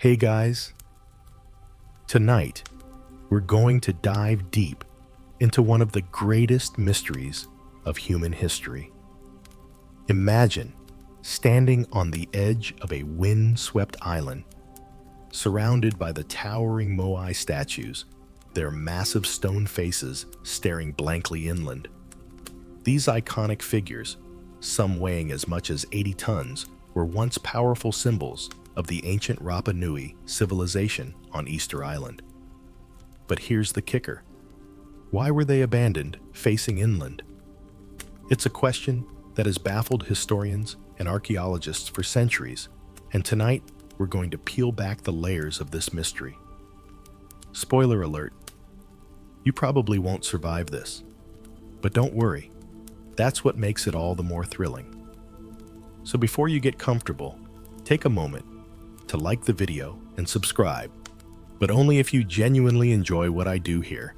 Hey guys, tonight we're going to dive deep into one of the greatest mysteries of human history. Imagine standing on the edge of a wind-swept island, surrounded by the towering Moai statues, their massive stone faces staring blankly inland. These iconic figures, some weighing as much as 80 tons, were once powerful symbols of the ancient Rapa Nui civilization on Easter Island. But here's the kicker. Why were they abandoned, facing inland? It's a question that has baffled historians and archaeologists for centuries, and tonight we're going to peel back the layers of this mystery. Spoiler alert, you probably won't survive this. But don't worry, that's what makes it all the more thrilling. So before you get comfortable, take a moment to like the video and subscribe, but only if you genuinely enjoy what I do here.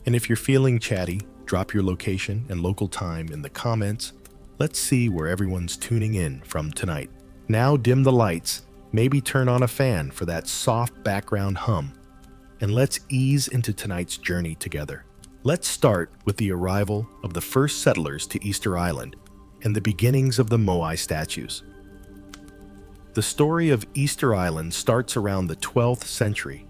And if you're feeling chatty, drop your location and local time in the comments. Let's see where everyone's tuning in from tonight. Now dim the lights, maybe turn on a fan for that soft background hum, and let's ease into tonight's journey together. Let's start with the arrival of the first settlers to Easter Island and the beginnings of the Moai statues. The story of Easter Island starts around the 12th century,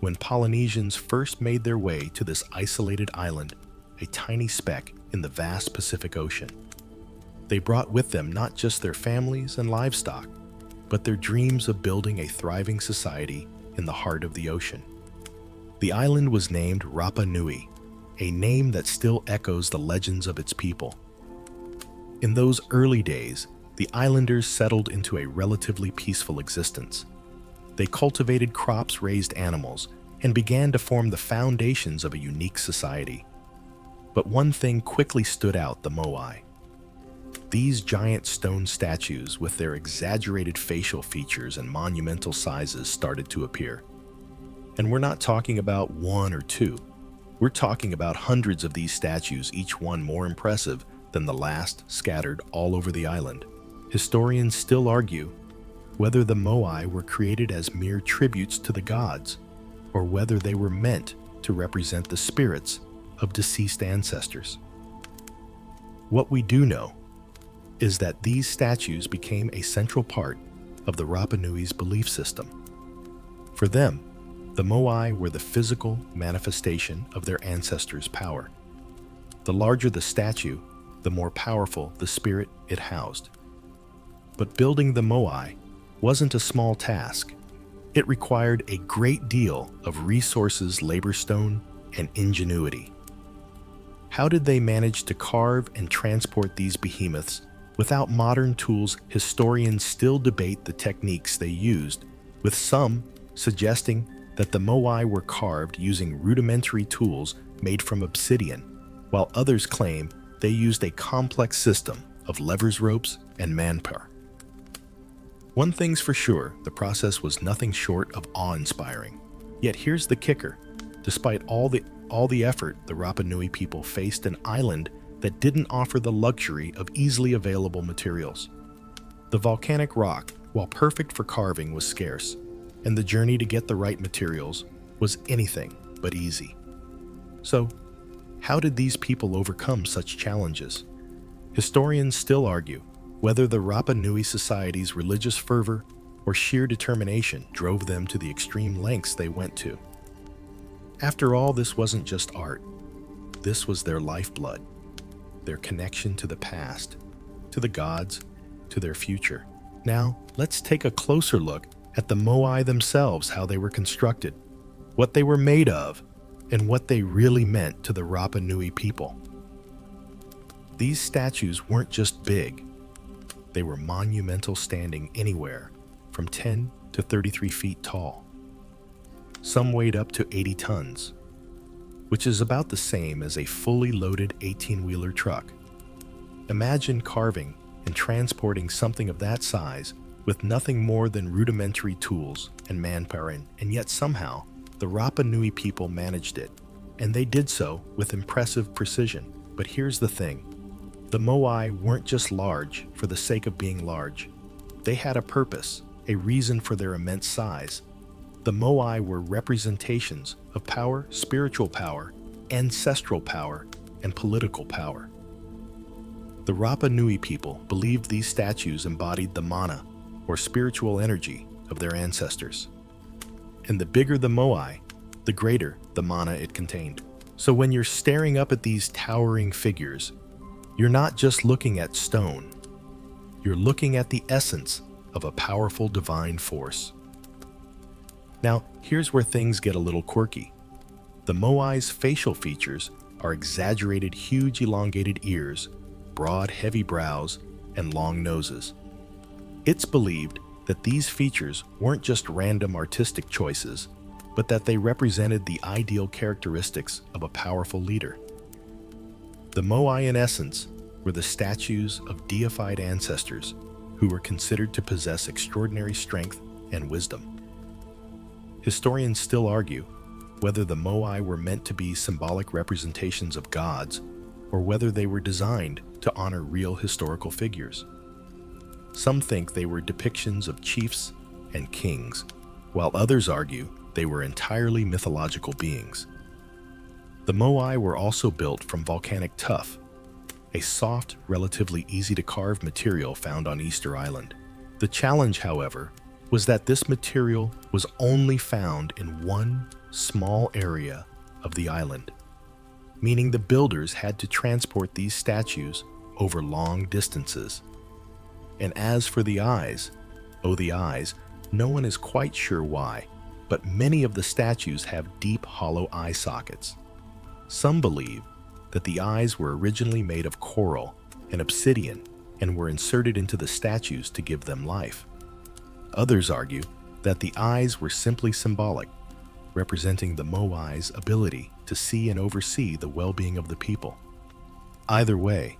when Polynesians first made their way to this isolated island, a tiny speck in the vast Pacific Ocean. They brought with them not just their families and livestock, but their dreams of building a thriving society in the heart of the ocean. The island was named Rapa Nui, a name that still echoes the legends of its people. In those early days, the islanders settled into a relatively peaceful existence. They cultivated crops, raised animals, and began to form the foundations of a unique society. But one thing quickly stood out: the Moai. These giant stone statues with their exaggerated facial features and monumental sizes started to appear. And we're not talking about one or two. We're talking about hundreds of these statues, each one more impressive than the last, scattered all over the island. Historians still argue whether the Moai were created as mere tributes to the gods, or whether they were meant to represent the spirits of deceased ancestors. What we do know is that these statues became a central part of the Rapa Nui's belief system. For them, the Moai were the physical manifestation of their ancestors' power. The larger the statue, the more powerful the spirit it housed. But building the Moai wasn't a small task. It required a great deal of resources, labor stone, and ingenuity. How did they manage to carve and transport these behemoths without modern tools? Historians still debate the techniques they used, with some suggesting that the Moai were carved using rudimentary tools made from obsidian, while others claim they used a complex system of levers, ropes, and manpower. One thing's for sure, the process was nothing short of awe-inspiring. Yet here's the kicker. Despite all the effort, the Rapa Nui people faced an island that didn't offer the luxury of easily available materials. The volcanic rock, while perfect for carving, was scarce, and the journey to get the right materials was anything but easy. So, how did these people overcome such challenges? Historians still argue whether the Rapa Nui society's religious fervor or sheer determination drove them to the extreme lengths they went to. After all, this wasn't just art. This was their lifeblood, their connection to the past, to the gods, to their future. Now, let's take a closer look at the Moai themselves, how they were constructed, what they were made of, and what they really meant to the Rapa Nui people. These statues weren't just big. They were monumental, standing anywhere from 10 to 33 feet tall. Some weighed up to 80 tons, which is about the same as a fully loaded 18-wheeler truck. Imagine carving and transporting something of that size with nothing more than rudimentary tools and manpower, and yet somehow the Rapa Nui people managed it, and they did so with impressive precision. But here's the thing. The Moai weren't just large for the sake of being large. They had a purpose, a reason for their immense size, The Moai were representations of power, spiritual power, ancestral power, and political power. The Rapa Nui people believed these statues embodied the mana, or spiritual energy, of their ancestors. And the bigger the Moai, the greater the mana it contained. So when you're staring up at these towering figures, you're not just looking at stone. You're looking at the essence of a powerful divine force. Now, here's where things get a little quirky. The Moai's facial features are exaggerated, huge elongated ears, broad, heavy brows, and long noses. It's believed that these features weren't just random artistic choices, but that they represented the ideal characteristics of a powerful leader. The Moai, in essence, were the statues of deified ancestors who were considered to possess extraordinary strength and wisdom. Historians still argue whether the Moai were meant to be symbolic representations of gods or whether they were designed to honor real historical figures. Some think they were depictions of chiefs and kings, while others argue they were entirely mythological beings. The Moai were also built from volcanic tuff, a soft, relatively easy-to-carve material found on Easter Island. The challenge, however, was that this material was only found in one small area of the island, meaning the builders had to transport these statues over long distances. And as for the eyes, no one is quite sure why, but many of the statues have deep, hollow eye sockets. Some believe that the eyes were originally made of coral and obsidian and were inserted into the statues to give them life. Others argue that the eyes were simply symbolic, representing the Moai's ability to see and oversee the well-being of the people. Either way,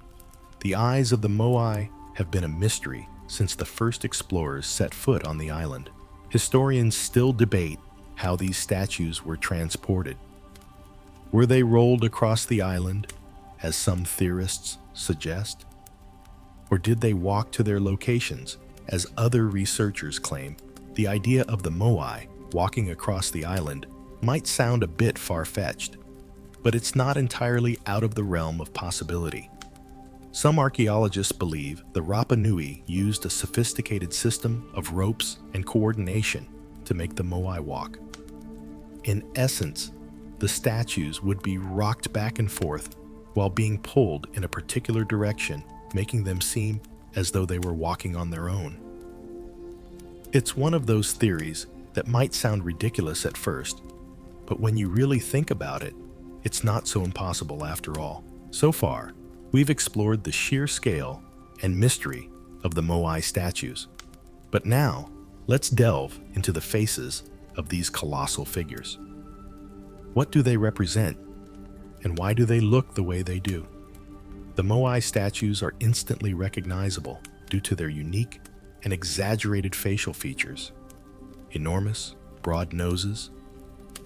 the eyes of the Moai have been a mystery since the first explorers set foot on the island. Historians still debate how these statues were transported. Were they rolled across the island, as some theorists suggest? Or did they walk to their locations, as other researchers claim? The idea of the Moai walking across the island might sound a bit far-fetched, but it's not entirely out of the realm of possibility. Some archaeologists believe the Rapa Nui used a sophisticated system of ropes and coordination to make the Moai walk. In essence, the statues would be rocked back and forth while being pulled in a particular direction, making them seem as though they were walking on their own. It's one of those theories that might sound ridiculous at first, but when you really think about it, it's not so impossible after all. So far, we've explored the sheer scale and mystery of the Moai statues. But now, let's delve into the faces of these colossal figures. What do they represent, and why do they look the way they do? The Moai statues are instantly recognizable due to their unique and exaggerated facial features: enormous, broad noses,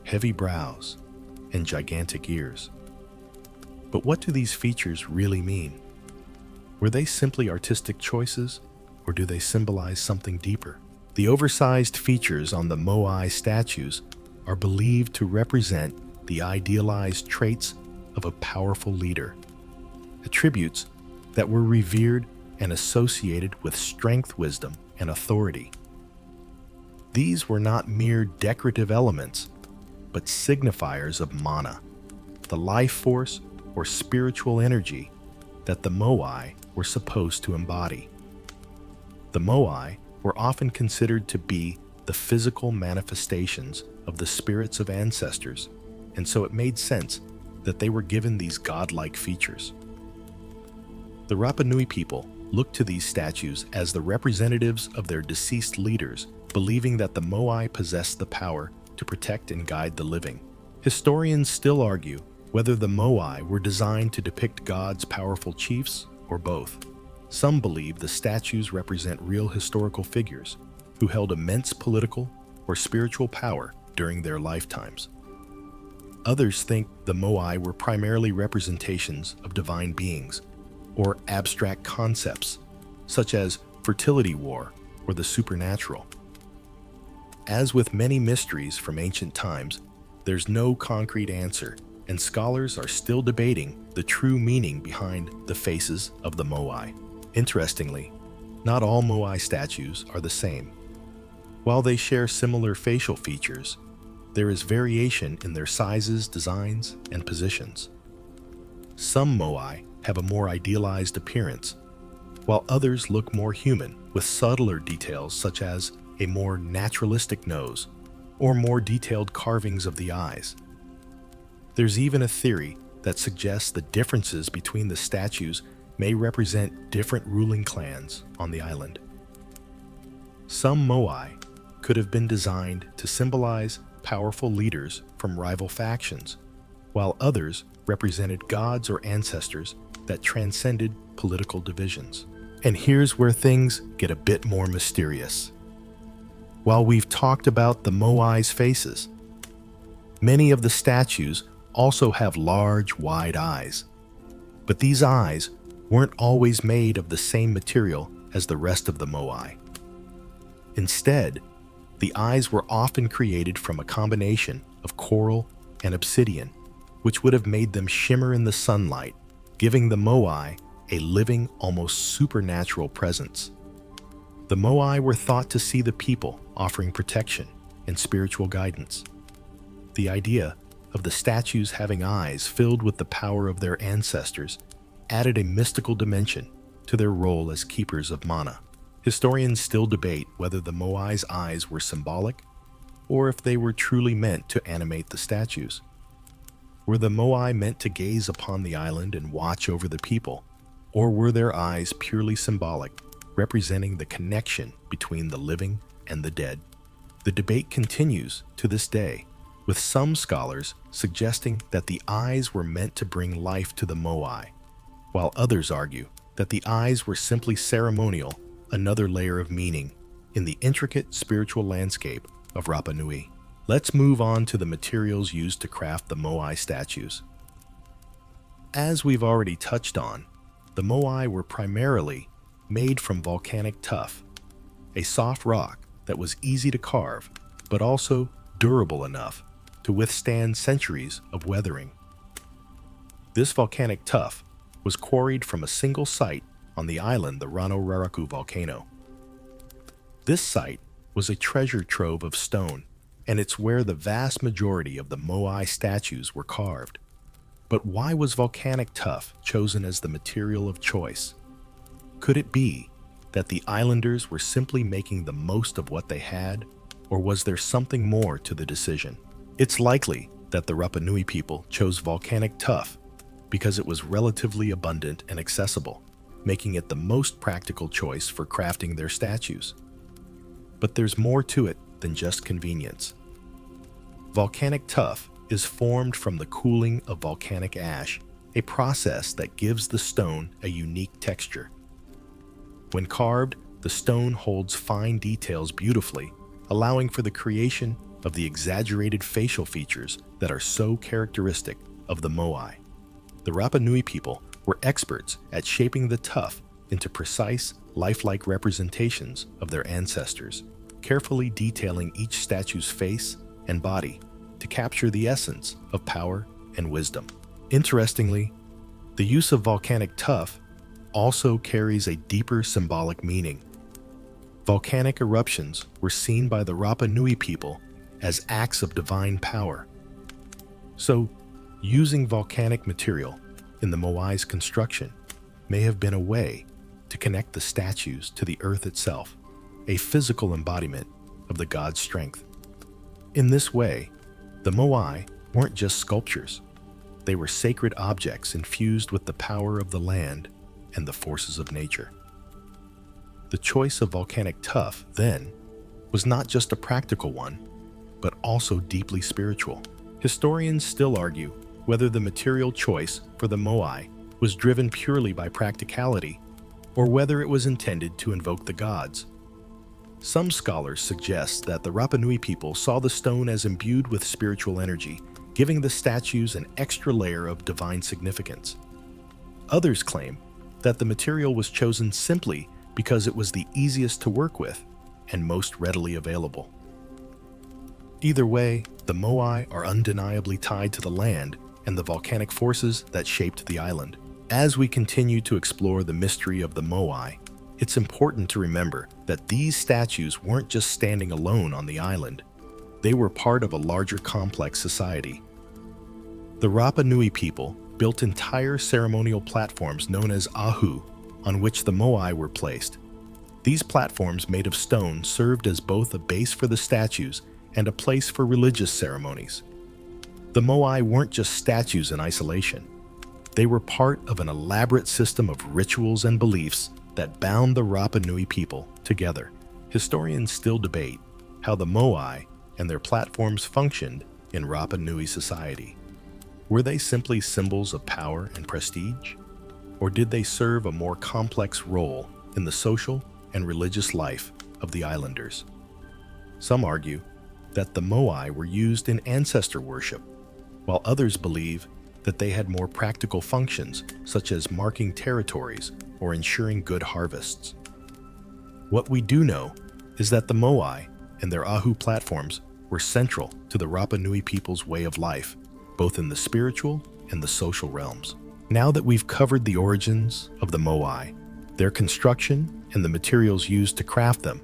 heavy brows, and gigantic ears. But what do these features really mean? Were they simply artistic choices, or do they symbolize something deeper? The oversized features on the Moai statues are believed to represent the idealized traits of a powerful leader, attributes that were revered and associated with strength, wisdom, and authority. These were not mere decorative elements, but signifiers of mana, the life force or spiritual energy that the Moai were supposed to embody. The Moai were often considered to be the physical manifestations of the spirits of ancestors, and so it made sense that they were given these godlike features. The Rapa Nui people looked to these statues as the representatives of their deceased leaders, believing that the Moai possessed the power to protect and guide the living. Historians still argue whether the Moai were designed to depict God's powerful chiefs or both. Some believe the statues represent real historical figures who held immense political or spiritual power during their lifetimes. Others think the Moai were primarily representations of divine beings or abstract concepts, such as fertility war or the supernatural. As with many mysteries from ancient times, there's no concrete answer, and scholars are still debating the true meaning behind the faces of the Moai. Interestingly, not all Moai statues are the same. While they share similar facial features, there is variation in their sizes, designs, and positions. Some Moai have a more idealized appearance, while others look more human, with subtler details such as a more naturalistic nose or more detailed carvings of the eyes. There's even a theory that suggests the differences between the statues may represent different ruling clans on the island. Some Moai could have been designed to symbolize powerful leaders from rival factions, while others represented gods or ancestors that transcended political divisions. And here's where things get a bit more mysterious. While we've talked about the Moai's faces, many of the statues also have large, wide eyes. But these eyes weren't always made of the same material as the rest of the Moai. Instead, the eyes were often created from a combination of coral and obsidian, which would have made them shimmer in the sunlight, giving the Moai a living, almost supernatural presence. The Moai were thought to see the people, offering protection and spiritual guidance. The idea of the statues having eyes filled with the power of their ancestors added a mystical dimension to their role as keepers of mana. Historians still debate whether the Moai's eyes were symbolic or if they were truly meant to animate the statues. Were the Moai meant to gaze upon the island and watch over the people, or were their eyes purely symbolic, representing the connection between the living and the dead? The debate continues to this day, with some scholars suggesting that the eyes were meant to bring life to the Moai, while others argue that the eyes were simply ceremonial, another layer of meaning in the intricate spiritual landscape of Rapa Nui. Let's move on to the materials used to craft the Moai statues. As we've already touched on, the Moai were primarily made from volcanic tuff, a soft rock that was easy to carve, but also durable enough to withstand centuries of weathering. This volcanic tuff was quarried from a single site on the island, the Rano Raraku volcano. This site was a treasure trove of stone, and it's where the vast majority of the Moai statues were carved. But why was volcanic tuff chosen as the material of choice? Could it be that the islanders were simply making the most of what they had, or was there something more to the decision? It's likely that the Rapa Nui people chose volcanic tuff because it was relatively abundant and accessible, making it the most practical choice for crafting their statues. But there's more to it than just convenience. Volcanic tuff is formed from the cooling of volcanic ash, a process that gives the stone a unique texture. When carved, the stone holds fine details beautifully, allowing for the creation of the exaggerated facial features that are so characteristic of the Moai. The Rapa Nui people were experts at shaping the tuff into precise, lifelike representations of their ancestors, carefully detailing each statue's face and body to capture the essence of power and wisdom. Interestingly, the use of volcanic tuff also carries a deeper symbolic meaning. Volcanic eruptions were seen by the Rapa Nui people as acts of divine power. So, using volcanic material in the Moai's construction may have been a way to connect the statues to the earth itself, a physical embodiment of the god's strength. In this way, the Moai weren't just sculptures. They were sacred objects infused with the power of the land and the forces of nature. The choice of volcanic tuff, then, was not just a practical one, but also deeply spiritual. Historians still argue whether the material choice for the Moai was driven purely by practicality or whether it was intended to invoke the gods. Some scholars suggest that the Rapa Nui people saw the stone as imbued with spiritual energy, giving the statues an extra layer of divine significance. Others claim that the material was chosen simply because it was the easiest to work with and most readily available. Either way, the Moai are undeniably tied to the land and the volcanic forces that shaped the island. As we continue to explore the mystery of the Moai, it's important to remember that these statues weren't just standing alone on the island. They were part of a larger complex society. The Rapa Nui people built entire ceremonial platforms known as ahu, on which the Moai were placed. These platforms made of stone served as both a base for the statues and a place for religious ceremonies. The Moai weren't just statues in isolation. They were part of an elaborate system of rituals and beliefs that bound the Rapa Nui people together. Historians still debate how the Moai and their platforms functioned in Rapa Nui society. Were they simply symbols of power and prestige? Or did they serve a more complex role in the social and religious life of the islanders? Some argue that the Moai were used in ancestor worship, while others believe that they had more practical functions, such as marking territories or ensuring good harvests. What we do know is that the Moai and their ahu platforms were central to the Rapa Nui people's way of life, both in the spiritual and the social realms. Now that we've covered the origins of the Moai, their construction, and the materials used to craft them,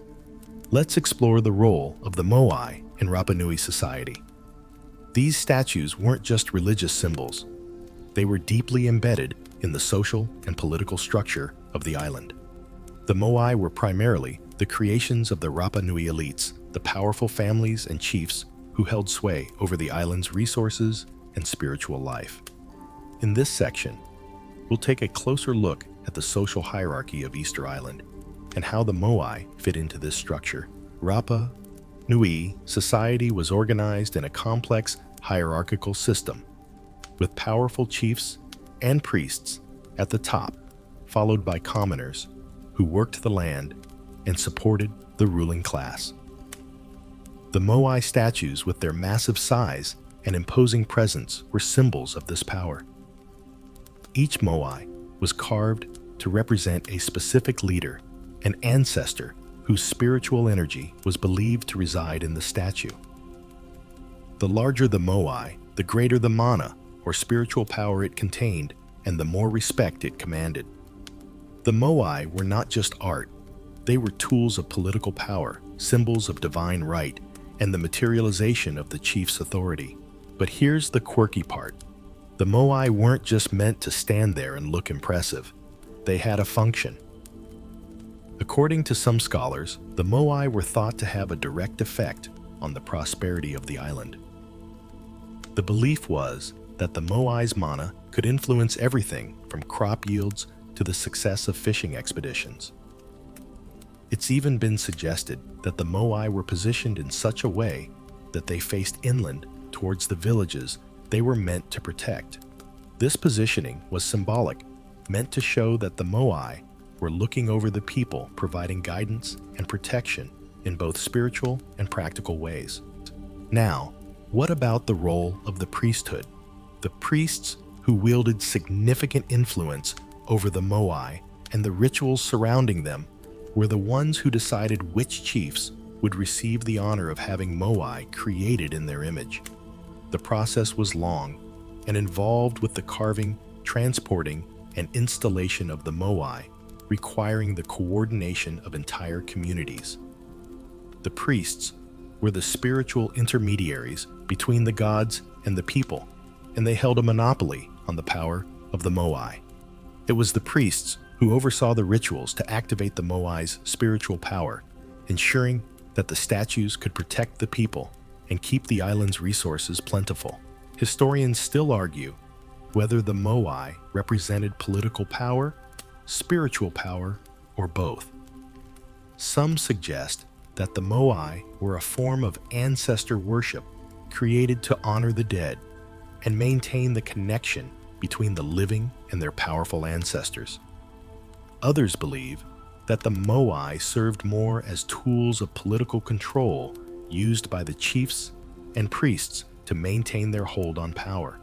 let's explore the role of the Moai in Rapa Nui society. These statues weren't just religious symbols. They were deeply embedded in the social and political structure of the island. The Moai were primarily the creations of the Rapa Nui elites, the powerful families and chiefs who held sway over the island's resources and spiritual life. In this section, we'll take a closer look at the social hierarchy of Easter Island and how the Moai fit into this structure. Rapa Nui society was organized in a complex hierarchical system, with powerful chiefs and priests at the top, followed by commoners who worked the land and supported the ruling class. The Moai statues, with their massive size and imposing presence, were symbols of this power. Each Moai was carved to represent a specific leader, an ancestor whose spiritual energy was believed to reside in the statue. The larger the Moai, the greater the mana, or spiritual power it contained, and the more respect it commanded. The Moai were not just art. They were tools of political power, symbols of divine right, and the materialization of the chief's authority. But here's the quirky part. The Moai weren't just meant to stand there and look impressive. They had a function. According to some scholars, the Moai were thought to have a direct effect on the prosperity of the island. The belief was that the Moai's mana could influence everything from crop yields to the success of fishing expeditions. It's even been suggested that the Moai were positioned in such a way that they faced inland towards the villages they were meant to protect. This positioning was symbolic, meant to show that the Moai were looking over the people, providing guidance and protection in both spiritual and practical ways. Now, what about the role of the priesthood? The priests who wielded significant influence over the Moai and the rituals surrounding them were the ones who decided which chiefs would receive the honor of having Moai created in their image. The process was long and involved with the carving, transporting, and installation of the Moai, requiring the coordination of entire communities. The priests were the spiritual intermediaries between the gods and the people, and they held a monopoly on the power of the Moai. It was the priests who oversaw the rituals to activate the Moai's spiritual power, ensuring that the statues could protect the people and keep the island's resources plentiful. Historians still argue whether the Moai represented political power, spiritual power, or both. Some suggest that the Moai were a form of ancestor worship created to honor the dead and maintain the connection between the living and their powerful ancestors. Others believe that the Moai served more as tools of political control used by the chiefs and priests to maintain their hold on power.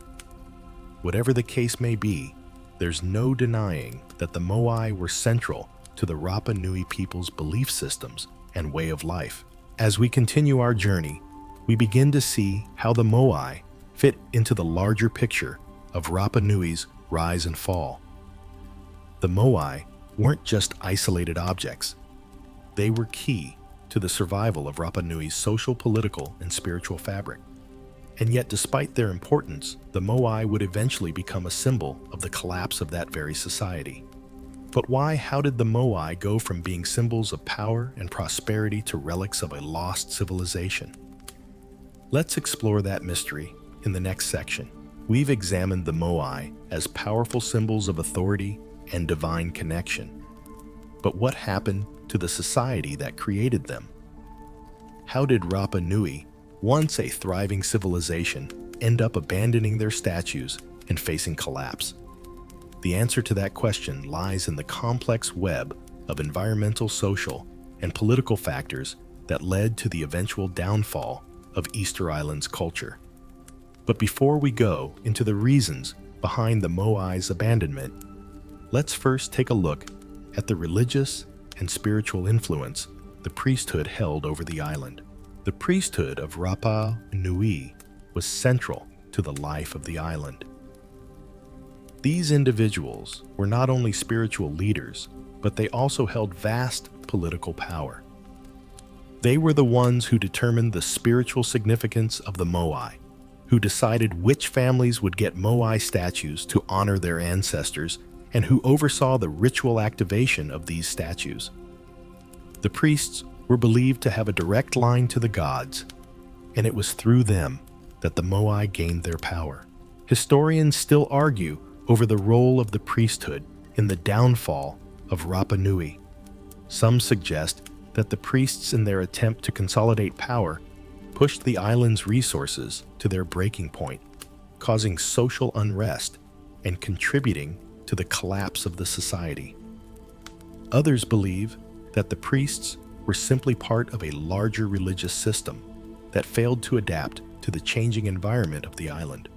Whatever the case may be, there's no denying that the Moai were central to the Rapa Nui people's belief systems and way of life. As we continue our journey, we begin to see how the Moai fit into the larger picture of Rapa Nui's rise and fall. The Moai weren't just isolated objects. They were key to the survival of Rapa Nui's social, political, and spiritual fabric. And yet, despite their importance, the Moai would eventually become a symbol of the collapse of that very society. But why? How did the Moai go from being symbols of power and prosperity to relics of a lost civilization? Let's explore that mystery in the next section. We've examined the Moai as powerful symbols of authority and divine connection. But what happened to the society that created them? How did Rapa Nui, once a thriving civilization, end up abandoning their statues and facing collapse? The answer to that question lies in the complex web of environmental, social, and political factors that led to the eventual downfall of Easter Island's culture. But before we go into the reasons behind the Moai's abandonment, let's first take a look at the religious and spiritual influence the priesthood held over the island. The priesthood of Rapa Nui was central to the life of the island. These individuals were not only spiritual leaders, but they also held vast political power. They were the ones who determined the spiritual significance of the Moai, who decided which families would get Moai statues to honor their ancestors, and who oversaw the ritual activation of these statues. The priests were believed to have a direct line to the gods, and it was through them that the Moai gained their power. Historians still argue over the role of the priesthood in the downfall of Rapa Nui. Some suggest that the priests, in their attempt to consolidate power, pushed the island's resources to their breaking point, causing social unrest and contributing to the collapse of the society. Others believe that the priests were simply part of a larger religious system that failed to adapt to the changing environment of the island.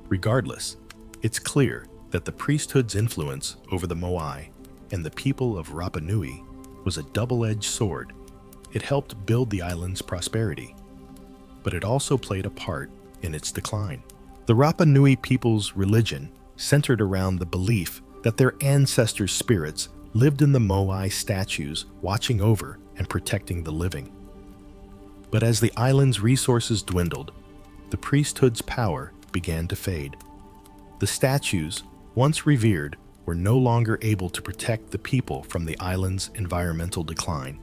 Regardless, it's clear that the priesthood's influence over the Moai and the people of Rapa Nui was a double-edged sword. It helped build the island's prosperity, but it also played a part in its decline. The Rapa Nui people's religion centered around the belief that their ancestors' spirits lived in the Moai statues, watching over and protecting the living. But as the island's resources dwindled, the priesthood's power began to fade. The statues, once revered, were no longer able to protect the people from the island's environmental decline.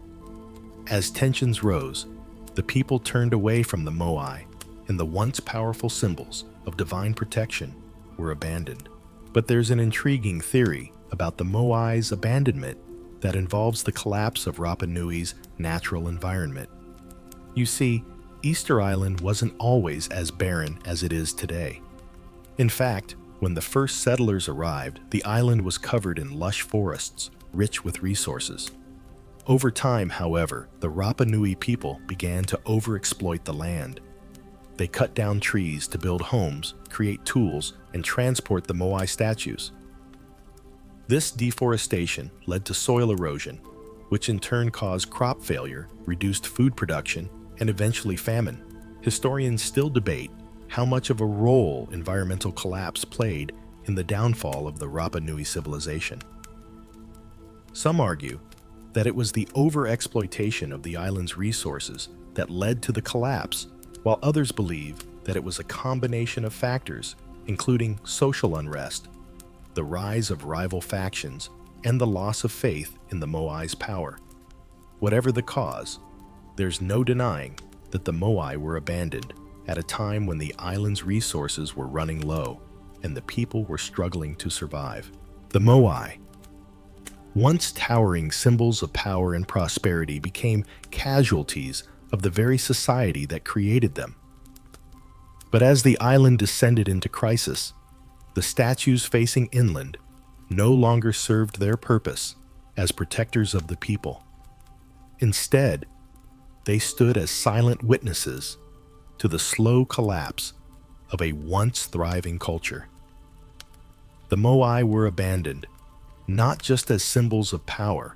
As tensions rose, the people turned away from the Moai, and the once powerful symbols of divine protection were abandoned. But there's an intriguing theory about the Moai's abandonment that involves the collapse of Rapa Nui's natural environment. You see, Easter Island wasn't always as barren as it is today. In fact, when the first settlers arrived, the island was covered in lush forests, rich with resources. Over time, however, the Rapa Nui people began to overexploit the land. They cut down trees to build homes, create tools, and transport the Moai statues. This deforestation led to soil erosion, which in turn caused crop failure, reduced food production, and eventually famine. Historians still debate how much of a role environmental collapse played in the downfall of the Rapa Nui civilization. Some argue that it was the overexploitation of the island's resources that led to the collapse, while others believe that it was a combination of factors, including social unrest, the rise of rival factions, and the loss of faith in the Moai's power. Whatever the cause, there's no denying that the Moai were abandoned at a time when the island's resources were running low and the people were struggling to survive. The Moai, once towering symbols of power and prosperity, became casualties of the very society that created them. But as the island descended into crisis, the statues facing inland no longer served their purpose as protectors of the people. Instead, they stood as silent witnesses to the slow collapse of a once thriving culture. The Moai were abandoned, not just as symbols of power,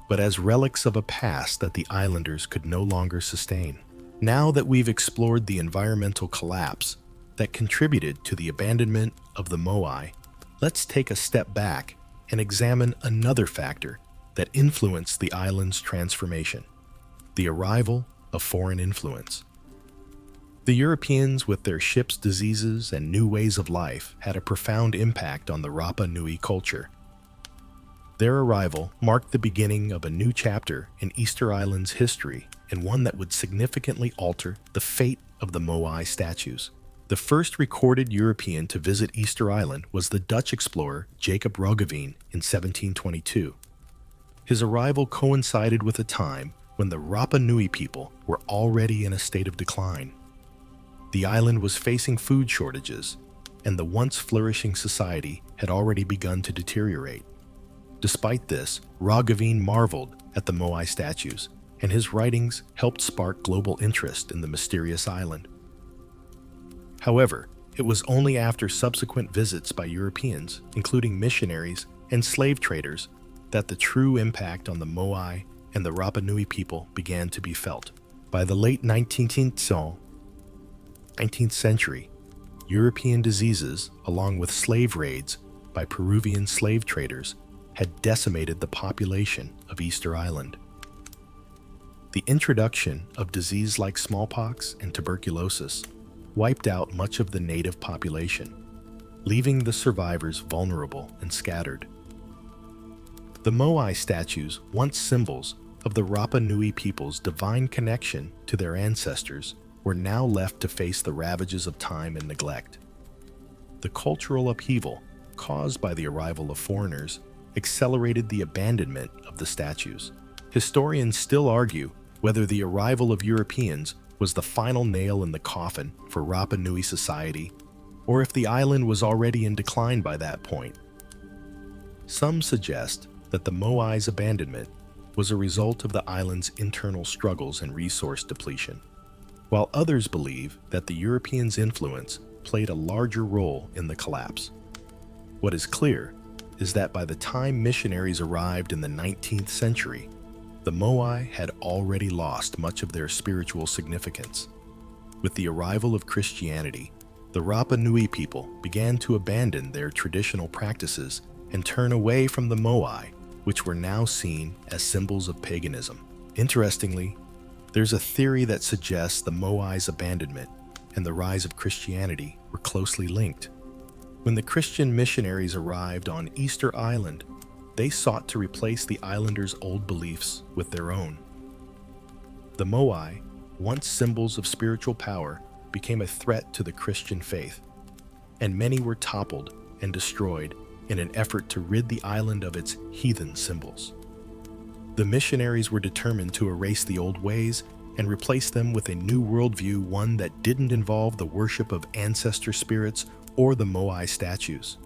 but as relics of a past that the islanders could no longer sustain. Now that we've explored the environmental collapse that contributed to the abandonment of the Moai, let's take a step back and examine another factor that influenced the island's transformation: the arrival of foreign influence. The Europeans, with their ships, diseases, and new ways of life, had a profound impact on the Rapa Nui culture. Their arrival marked the beginning of a new chapter in Easter Island's history, and one that would significantly alter the fate of the Moai statues. The first recorded European to visit Easter Island was the Dutch explorer Jacob Roggeveen in 1722. His arrival coincided with a time when the Rapa Nui people were already in a state of decline. The island was facing food shortages, and the once flourishing society had already begun to deteriorate. Despite this, Roggeveen marveled at the Moai statues, and his writings helped spark global interest in the mysterious island. However, it was only after subsequent visits by Europeans, including missionaries and slave traders, that the true impact on the Moai and the Rapa Nui people began to be felt. By the late 19th century, European diseases, along with slave raids by Peruvian slave traders, had decimated the population of Easter Island. The introduction of disease like smallpox and tuberculosis wiped out much of the native population, leaving the survivors vulnerable and scattered. The Moai statues, once symbols of the Rapa Nui people's divine connection to their ancestors, were now left to face the ravages of time and neglect. The cultural upheaval caused by the arrival of foreigners accelerated the abandonment of the statues. Historians still argue whether the arrival of Europeans was the final nail in the coffin for Rapa Nui society, or if the island was already in decline by that point. Some suggest that the Moai's abandonment was a result of the island's internal struggles and resource depletion, while others believe that the Europeans' influence played a larger role in the collapse. What is clear is that by the time missionaries arrived in the 19th century, the Moai had already lost much of their spiritual significance. With the arrival of Christianity, the Rapa Nui people began to abandon their traditional practices and turn away from the Moai, which were now seen as symbols of paganism. Interestingly, there's a theory that suggests the Moai's abandonment and the rise of Christianity were closely linked. When the Christian missionaries arrived on Easter Island, they sought to replace the islanders' old beliefs with their own. The Moai, once symbols of spiritual power, became a threat to the Christian faith, and many were toppled and destroyed in an effort to rid the island of its heathen symbols. The missionaries were determined to erase the old ways and replace them with a new worldview, one that didn't involve the worship of ancestor spirits or the Moai statues.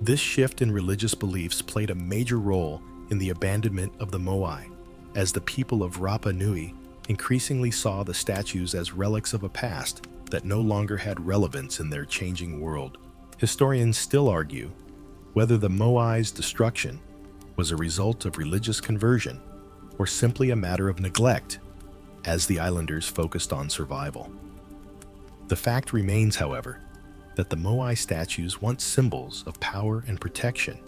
This shift in religious beliefs played a major role in the abandonment of the Moai, as the people of Rapa Nui increasingly saw the statues as relics of a past that no longer had relevance in their changing world. Historians still argue whether the Moai's destruction was a result of religious conversion or simply a matter of neglect, as the islanders focused on survival. The fact remains, however, that the Moai statues, once symbols of power and protection,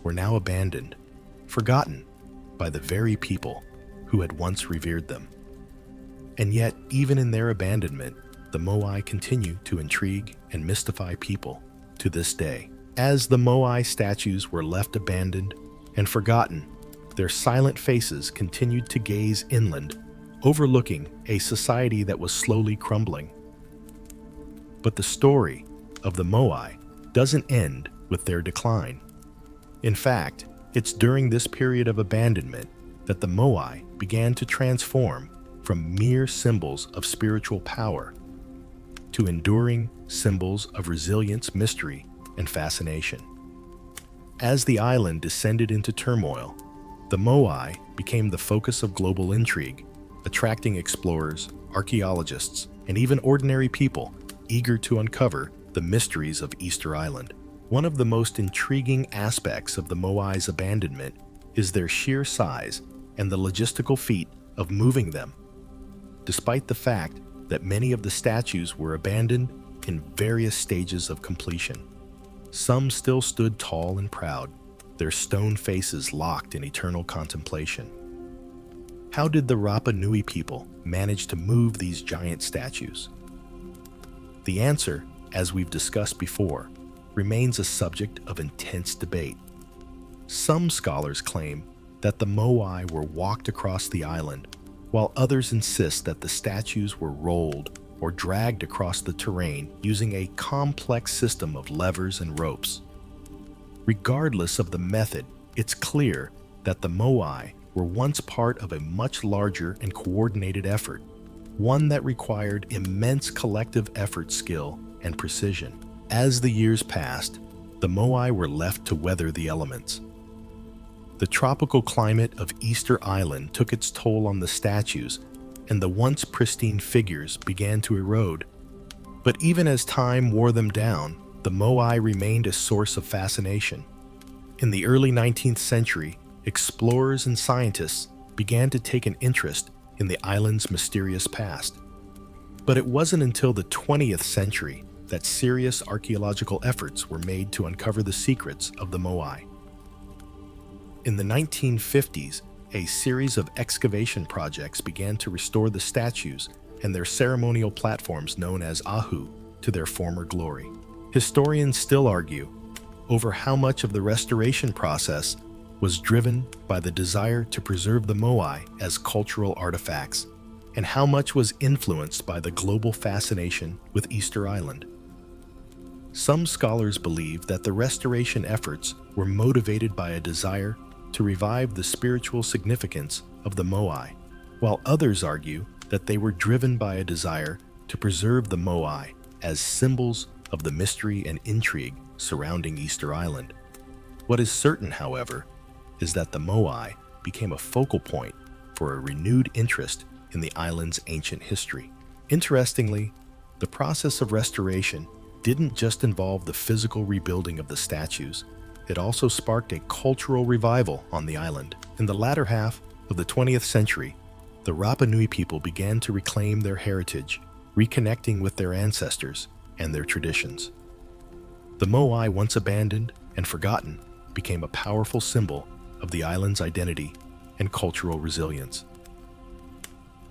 were now abandoned, forgotten by the very people who had once revered them. And yet, even in their abandonment, the Moai continue to intrigue and mystify people to this day. As the Moai statues were left abandoned and forgotten, their silent faces continued to gaze inland, overlooking a society that was slowly crumbling. But the story of the Moai doesn't end with their decline. In fact, it's during this period of abandonment that the Moai began to transform from mere symbols of spiritual power to enduring symbols of resilience, mystery, and fascination. As the island descended into turmoil, the Moai became the focus of global intrigue, attracting explorers, archaeologists, and even ordinary people eager to uncover the mysteries of Easter Island. One of the most intriguing aspects of the Moai's abandonment is their sheer size and the logistical feat of moving them. despite the fact that many of the statues were abandoned in various stages of completion. Some still stood tall and proud, their stone faces locked in eternal contemplation. How did the Rapa Nui people manage to move these giant statues? The answer, as we've discussed before, remains a subject of intense debate. Some scholars claim that the Moai were walked across the island, while others insist that the statues were rolled or dragged across the terrain using a complex system of levers and ropes. Regardless of the method, it's clear that the Moai were once part of a much larger and coordinated effort, one that required immense collective effort, skill, and precision. As the years passed, the Moai were left to weather the elements. The tropical climate of Easter Island took its toll on the statues, and the once pristine figures began to erode. But even as time wore them down, the Moai remained a source of fascination. In the early 19th century, explorers and scientists began to take an interest in the island's mysterious past. But it wasn't until the 20th century that serious archaeological efforts were made to uncover the secrets of the Moai. In the 1950s, a series of excavation projects began to restore the statues and their ceremonial platforms known as ahu to their former glory. Historians still argue over how much of the restoration process was driven by the desire to preserve the Moai as cultural artifacts, and how much was influenced by the global fascination with Easter Island. Some scholars believe that the restoration efforts were motivated by a desire to revive the spiritual significance of the Moai, while others argue that they were driven by a desire to preserve the Moai as symbols of the mystery and intrigue surrounding Easter Island. What is certain, however, is that the Moai became a focal point for a renewed interest in the island's ancient history. Interestingly, the process of restoration didn't just involve the physical rebuilding of the statues. It also sparked a cultural revival on the island. In the latter half of the 20th century, the Rapa Nui people began to reclaim their heritage, reconnecting with their ancestors and their traditions. The Moai, once abandoned and forgotten, became a powerful symbol of the island's identity and cultural resilience.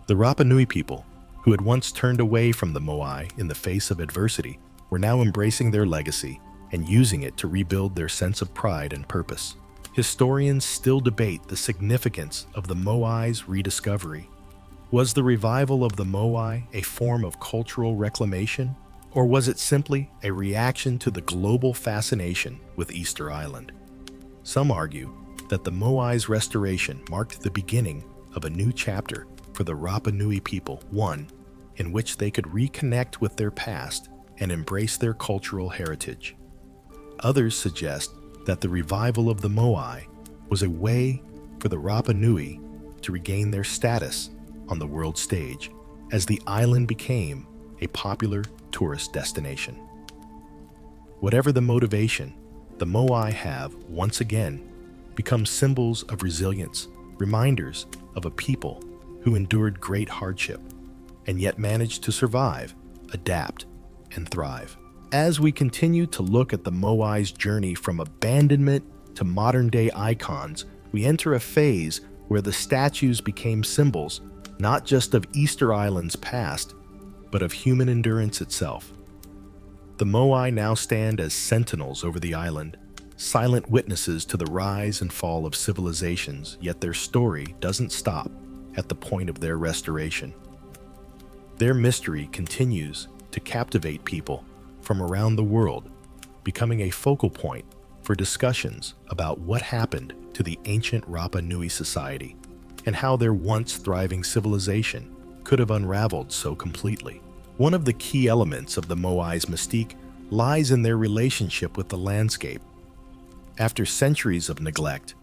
The Rapa Nui people, who had once turned away from the Moai in the face of adversity, were now embracing their legacy and using it to rebuild their sense of pride and purpose. Historians still debate the significance of the Moai's rediscovery. Was the revival of the Moai a form of cultural reclamation, or was it simply a reaction to the global fascination with Easter Island? Some argue that the Moai's restoration marked the beginning of a new chapter for the Rapa Nui people, one in which they could reconnect with their past and embrace their cultural heritage. Others suggest that the revival of the Moai was a way for the Rapa Nui to regain their status on the world stage as the island became a popular tourist destination. Whatever the motivation, the Moai have, once again, become symbols of resilience, reminders of a people who endured great hardship and yet managed to survive, adapt, and thrive. As we continue to look at the Moai's journey from abandonment to modern-day icons, we enter a phase where the statues became symbols not just of Easter Island's past, but of human endurance itself. The Moai now stand as sentinels over the island, silent witnesses to the rise and fall of civilizations, yet their story doesn't stop at the point of their restoration. Their mystery continues to captivate people from around the world, becoming a focal point for discussions about what happened to the ancient Rapa Nui society and how their once thriving civilization could have unraveled so completely. One of the key elements of the Moai's mystique lies in their relationship with the landscape. After centuries of neglect,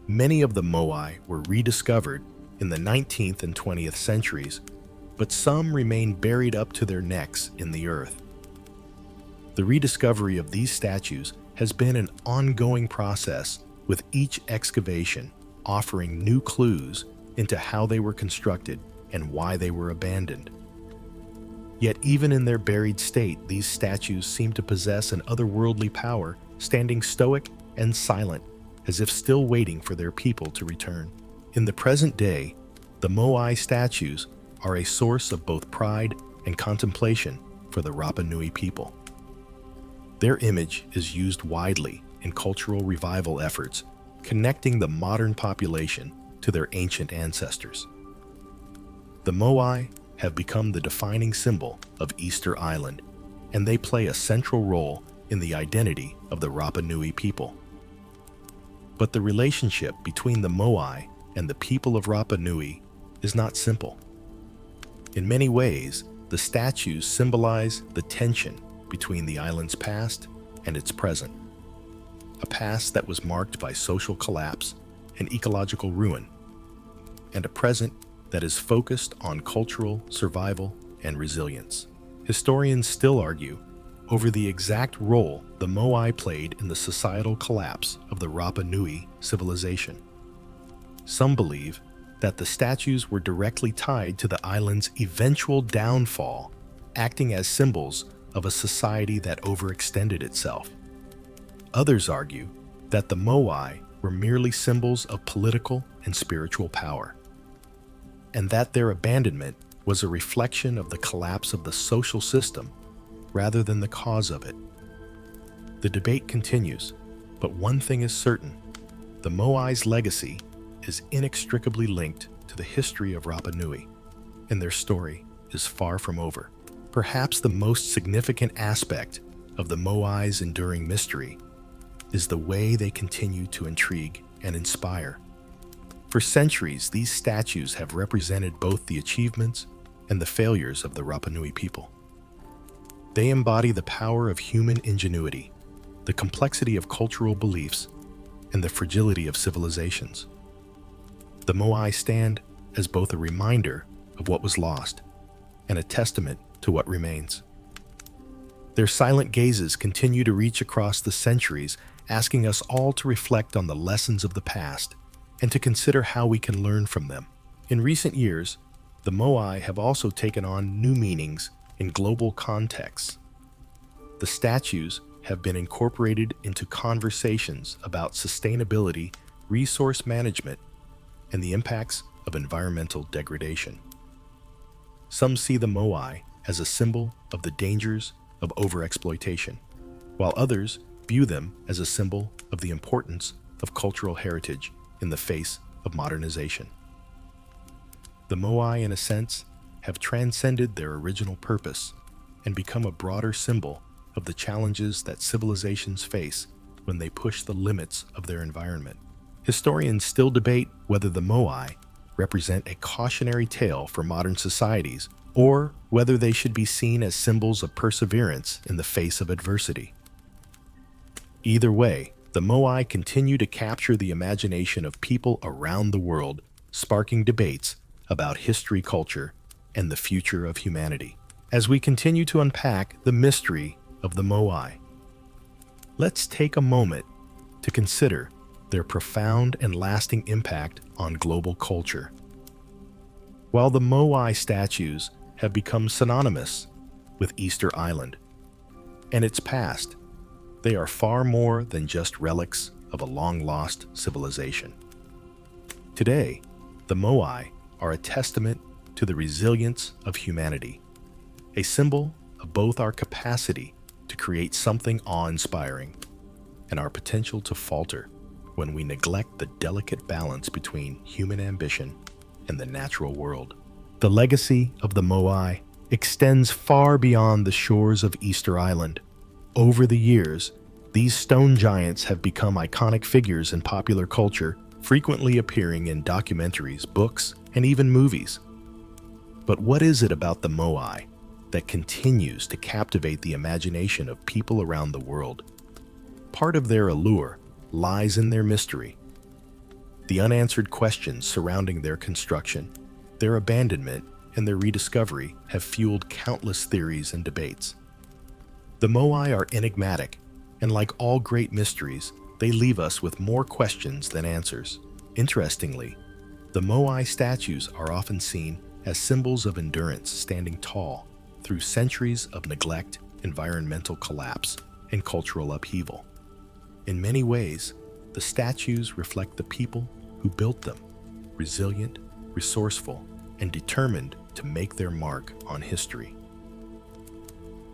many of the Moai were rediscovered in the 19th and 20th centuries, but some remain buried up to their necks in the earth. The rediscovery of these statues has been an ongoing process, with each excavation offering new clues into how they were constructed and why they were abandoned. Yet even in their buried state, these statues seem to possess an otherworldly power, standing stoic and silent, as if still waiting for their people to return. In the present day, the Moai statues are a source of both pride and contemplation for the Rapa Nui people. Their image is used widely in cultural revival efforts, connecting the modern population to their ancient ancestors. The Moai have become the defining symbol of Easter Island, and they play a central role in the identity of the Rapa Nui people. But the relationship between the Moai and the people of Rapa Nui is not simple. In many ways, the statues symbolize the tension between the island's past and its present, a past that was marked by social collapse and ecological ruin, and a present that is focused on cultural survival and resilience. Historians still argue over the exact role the Moai played in the societal collapse of the Rapa Nui civilization. Some believe that the statues were directly tied to the island's eventual downfall, acting as symbols of a society that overextended itself. Others argue that the Moai were merely symbols of political and spiritual power, and that their abandonment was a reflection of the collapse of the social system rather than the cause of it. The debate continues, but one thing is certain: the Moai's legacy is inextricably linked to the history of Rapa Nui, and their story is far from over. Perhaps the most significant aspect of the Moai's enduring mystery is the way they continue to intrigue and inspire. For centuries, these statues have represented both the achievements and the failures of the Rapa Nui people. They embody the power of human ingenuity, the complexity of cultural beliefs, and the fragility of civilizations. The Moai stand as both a reminder of what was lost and a testament to what remains. Their silent gazes continue to reach across the centuries, asking us all to reflect on the lessons of the past and to consider how we can learn from them. In recent years, the Moai have also taken on new meanings in global contexts. The statues have been incorporated into conversations about sustainability, resource management, and the impacts of environmental degradation. Some see the Moai as a symbol of the dangers of overexploitation, while others view them as a symbol of the importance of cultural heritage in the face of modernization. The Moai, in a sense, have transcended their original purpose and become a broader symbol of the challenges that civilizations face when they push the limits of their environment. Historians still debate whether the Moai represent a cautionary tale for modern societies or whether they should be seen as symbols of perseverance in the face of adversity. Either way, the Moai continue to capture the imagination of people around the world, sparking debates about history, culture, and the future of humanity. As we continue to unpack the mystery of the Moai, let's take a moment to consider their profound and lasting impact on global culture. While the Moai statues have become synonymous with Easter Island and its past, they are far more than just relics of a long-lost civilization. Today, the Moai are a testament to the resilience of humanity, a symbol of both our capacity to create something awe-inspiring and our potential to falter when we neglect the delicate balance between human ambition and the natural world. The legacy of the Moai extends far beyond the shores of Easter Island. Over the years, these stone giants have become iconic figures in popular culture, frequently appearing in documentaries, books, and even movies. But what is it about the Moai that continues to captivate the imagination of people around the world? Part of their allure lies in their mystery. The unanswered questions surrounding their construction, their abandonment, and their rediscovery have fueled countless theories and debates. The Moai are enigmatic, and like all great mysteries, they leave us with more questions than answers. Interestingly, the Moai statues are often seen as symbols of endurance standing tall through centuries of neglect, environmental collapse, and cultural upheaval. In many ways, the statues reflect the people who built them, resilient, resourceful, and determined to make their mark on history.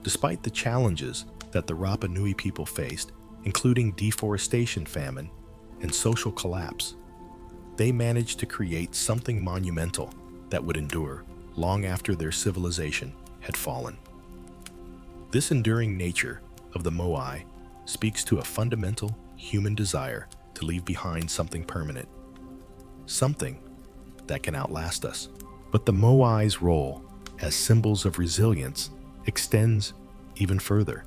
Despite the challenges that the Rapa Nui people faced, including deforestation, famine, and social collapse, they managed to create something monumental that would endure long after their civilization had fallen. This enduring nature of the Moai speaks to a fundamental human desire to leave behind something permanent, something that can outlast us. But the Moai's role as symbols of resilience extends even further.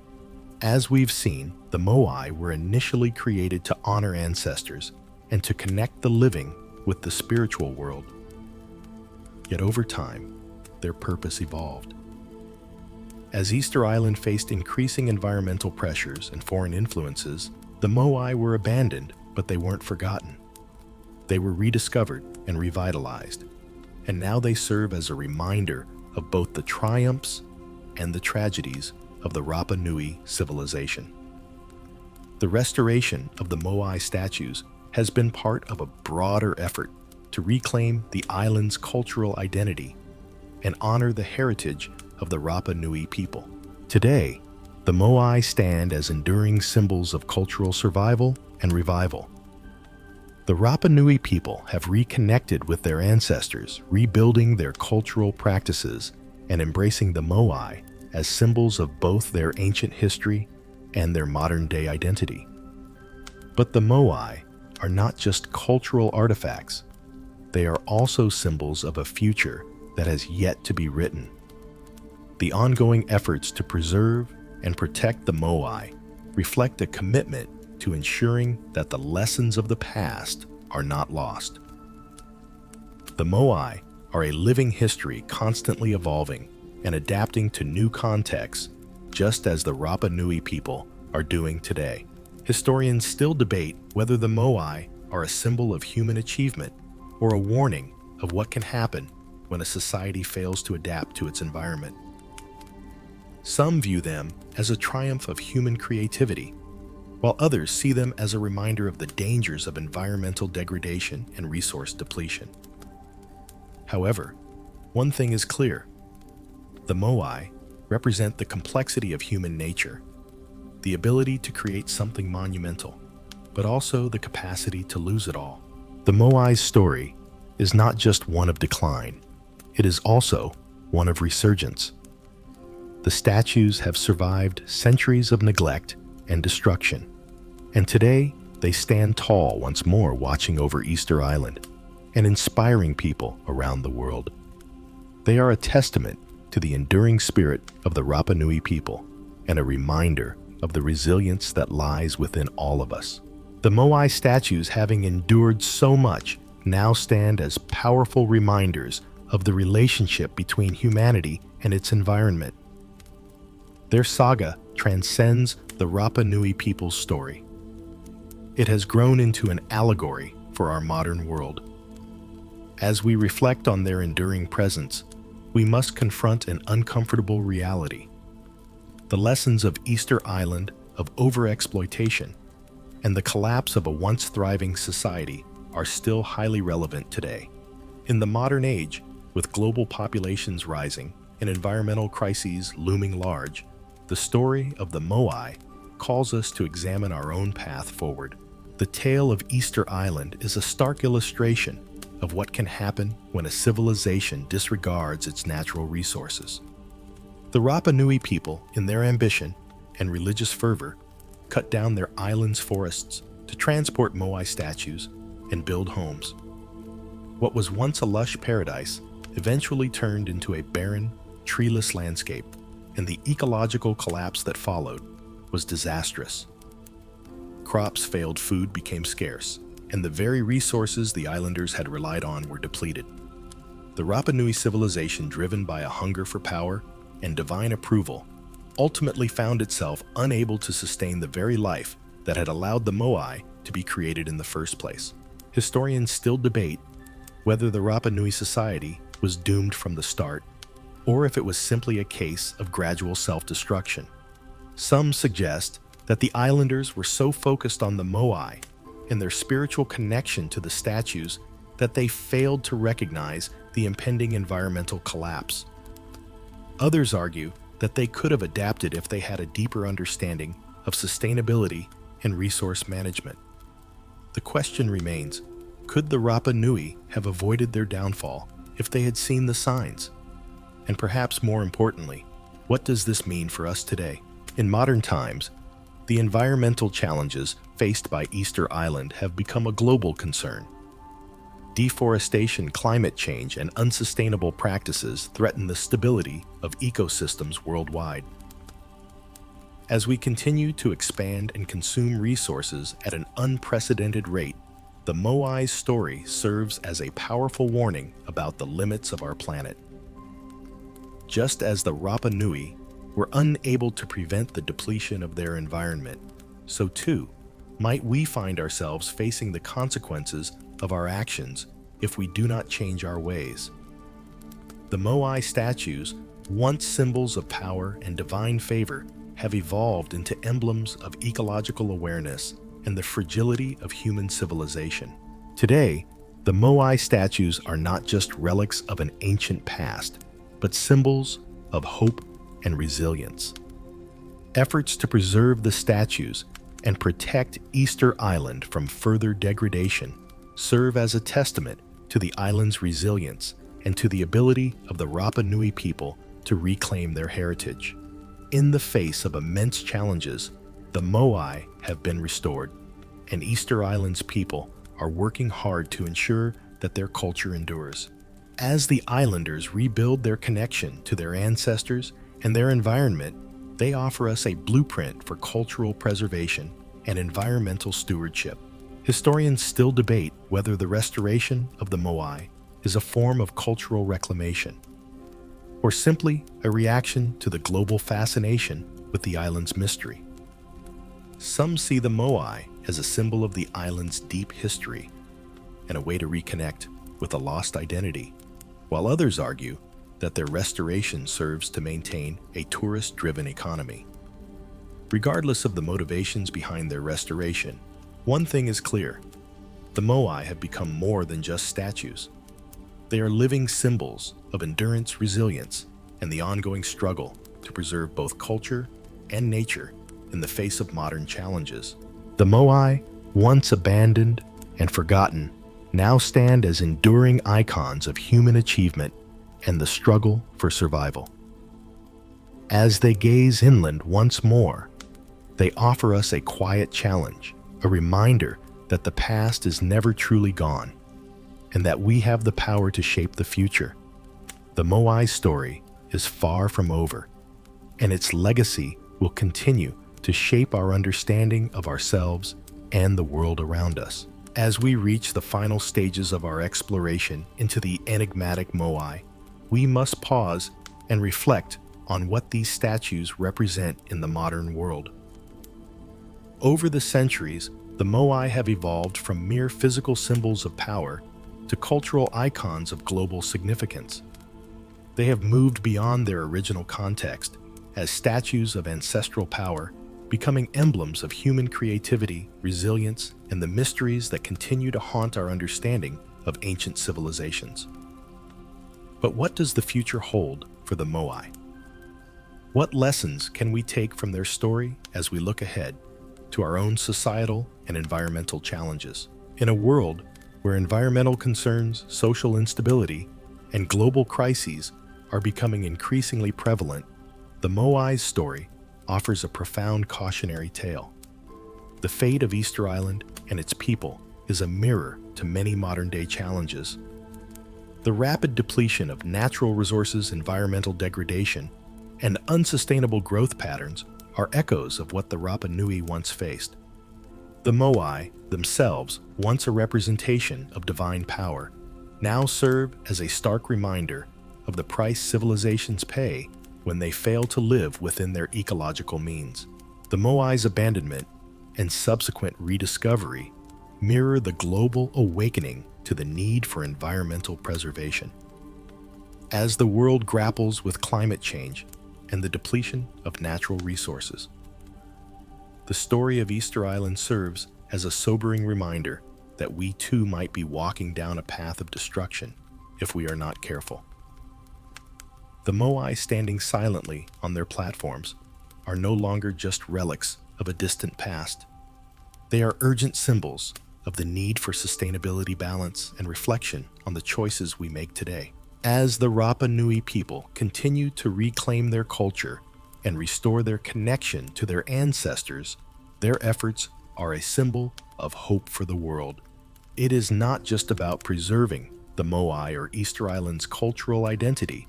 As we've seen, the Moai were initially created to honor ancestors and to connect the living with the spiritual world. Yet over time, their purpose evolved. As Easter Island faced increasing environmental pressures and foreign influences, the Moai were abandoned, but they weren't forgotten. They were rediscovered and revitalized, and now they serve as a reminder of both the triumphs and the tragedies of the Rapa Nui civilization. The restoration of the Moai statues has been part of a broader effort to reclaim the island's cultural identity and honor the heritage of the Rapa Nui people. Today, the Moai stand as enduring symbols of cultural survival and revival. The Rapa Nui people have reconnected with their ancestors, rebuilding their cultural practices and embracing the Moai as symbols of both their ancient history and their modern-day identity. But the Moai are not just cultural artifacts. They are also symbols of a future that has yet to be written. The ongoing efforts to preserve and protect the Moai reflect a commitment to ensuring that the lessons of the past are not lost. The Moai are a living history constantly evolving and adapting to new contexts, just as the Rapa Nui people are doing today. Historians still debate whether the Moai are a symbol of human achievement or a warning of what can happen when a society fails to adapt to its environment. Some view them as a triumph of human creativity, while others see them as a reminder of the dangers of environmental degradation and resource depletion. However, one thing is clear. The Moai represent the complexity of human nature, the ability to create something monumental, but also the capacity to lose it all. The Moai's story is not just one of decline, it is also one of resurgence. The statues have survived centuries of neglect and destruction, and today they stand tall once more, watching over Easter Island and inspiring people around the world. They are a testament to the enduring spirit of the Rapa Nui people and a reminder of the resilience that lies within all of us. The Moai statues, having endured so much, now stand as powerful reminders of the relationship between humanity and its environment. Their saga transcends the Rapa Nui people's story. It has grown into an allegory for our modern world. As we reflect on their enduring presence, we must confront an uncomfortable reality. The lessons of Easter Island, of overexploitation, and the collapse of a once thriving society are still highly relevant today. In the modern age, with global populations rising and environmental crises looming large, the story of the Moai calls us to examine our own path forward. The tale of Easter Island is a stark illustration of what can happen when a civilization disregards its natural resources. The Rapa Nui people, in their ambition and religious fervor, cut down their island's forests to transport Moai statues and build homes. What was once a lush paradise eventually turned into a barren, treeless landscape, and the ecological collapse that followed was disastrous. Crops failed, food became scarce, and the very resources the islanders had relied on were depleted. The Rapa Nui civilization, driven by a hunger for power and divine approval, ultimately found itself unable to sustain the very life that had allowed the Moai to be created in the first place. Historians still debate whether the Rapa Nui society was doomed from the start, or if it was simply a case of gradual self-destruction. Some suggest that the islanders were so focused on the Moai and their spiritual connection to the statues that they failed to recognize the impending environmental collapse. Others argue that they could have adapted if they had a deeper understanding of sustainability and resource management. The question remains, could the Rapa Nui have avoided their downfall if they had seen the signs? And perhaps more importantly, what does this mean for us today? In modern times, the environmental challenges faced by Easter Island have become a global concern. Deforestation, climate change, and unsustainable practices threaten the stability of ecosystems worldwide. As we continue to expand and consume resources at an unprecedented rate, the Moai's story serves as a powerful warning about the limits of our planet. Just as the Rapa Nui were unable to prevent the depletion of their environment, so too might we find ourselves facing the consequences of our actions if we do not change our ways. The Moai statues, once symbols of power and divine favor, have evolved into emblems of ecological awareness and the fragility of human civilization. Today, the Moai statues are not just relics of an ancient past, but symbols of hope and resilience. Efforts to preserve the statues and protect Easter Island from further degradation serve as a testament to the island's resilience and to the ability of the Rapa Nui people to reclaim their heritage. In the face of immense challenges, the Moai have been restored, and Easter Island's people are working hard to ensure that their culture endures. As the islanders rebuild their connection to their ancestors and their environment, they offer us a blueprint for cultural preservation and environmental stewardship. Historians still debate whether the restoration of the Moai is a form of cultural reclamation, or simply a reaction to the global fascination with the island's mystery. Some see the Moai as a symbol of the island's deep history and a way to reconnect with a lost identity, while others argue that their restoration serves to maintain a tourist-driven economy. Regardless of the motivations behind their restoration, one thing is clear: the Moai have become more than just statues. They are living symbols of endurance, resilience, and the ongoing struggle to preserve both culture and nature in the face of modern challenges. The Moai, once abandoned and forgotten, now stand as enduring icons of human achievement and the struggle for survival. As they gaze inland once more, they offer us a quiet challenge, a reminder that the past is never truly gone, and that we have the power to shape the future. The Moai story is far from over, and its legacy will continue to shape our understanding of ourselves and the world around us. As we reach the final stages of our exploration into the enigmatic Moai, we must pause and reflect on what these statues represent in the modern world. Over the centuries, the Moai have evolved from mere physical symbols of power to cultural icons of global significance. They have moved beyond their original context as statues of ancestral power, becoming emblems of human creativity, resilience, and the mysteries that continue to haunt our understanding of ancient civilizations. But what does the future hold for the Moai? What lessons can we take from their story as we look ahead to our own societal and environmental challenges? In a world where environmental concerns, social instability, and global crises are becoming increasingly prevalent, the Moai's story offers a profound cautionary tale. The fate of Easter Island and its people is a mirror to many modern-day challenges. The rapid depletion of natural resources, environmental degradation, and unsustainable growth patterns are echoes of what the Rapa Nui once faced. The Moai, themselves once a representation of divine power, now serve as a stark reminder of the price civilizations pay when they fail to live within their ecological means. The Moai's abandonment and subsequent rediscovery mirror the global awakening to the need for environmental preservation. as the world grapples with climate change and the depletion of natural resources. The story of Easter Island serves as a sobering reminder that we too might be walking down a path of destruction if we are not careful. The Moai standing silently on their platforms are no longer just relics of a distant past. They are urgent symbols of the need for sustainability, balance, and reflection on the choices we make today. As the Rapa Nui people continue to reclaim their culture and restore their connection to their ancestors, their efforts are a symbol of hope for the world. It is not just about preserving the Moai or Easter Island's cultural identity.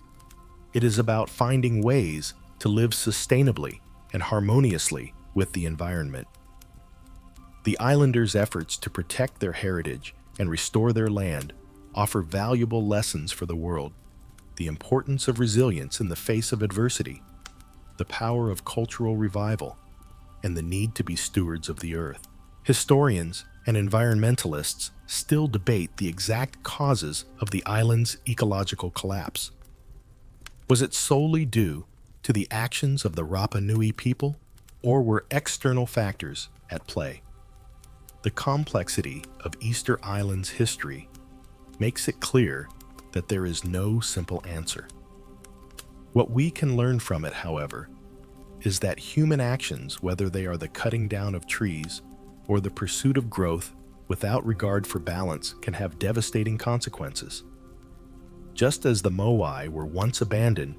It is about finding ways to live sustainably and harmoniously with the environment. The islanders' efforts to protect their heritage and restore their land offer valuable lessons for the world: the importance of resilience in the face of adversity, the power of cultural revival, and the need to be stewards of the earth. Historians and environmentalists still debate the exact causes of the island's ecological collapse. Was it solely due to the actions of the Rapa Nui people, or were external factors at play? The complexity of Easter Island's history makes it clear that there is no simple answer. What we can learn from it, however, is that human actions, whether they are the cutting down of trees or the pursuit of growth without regard for balance, can have devastating consequences. Just as the Moai were once abandoned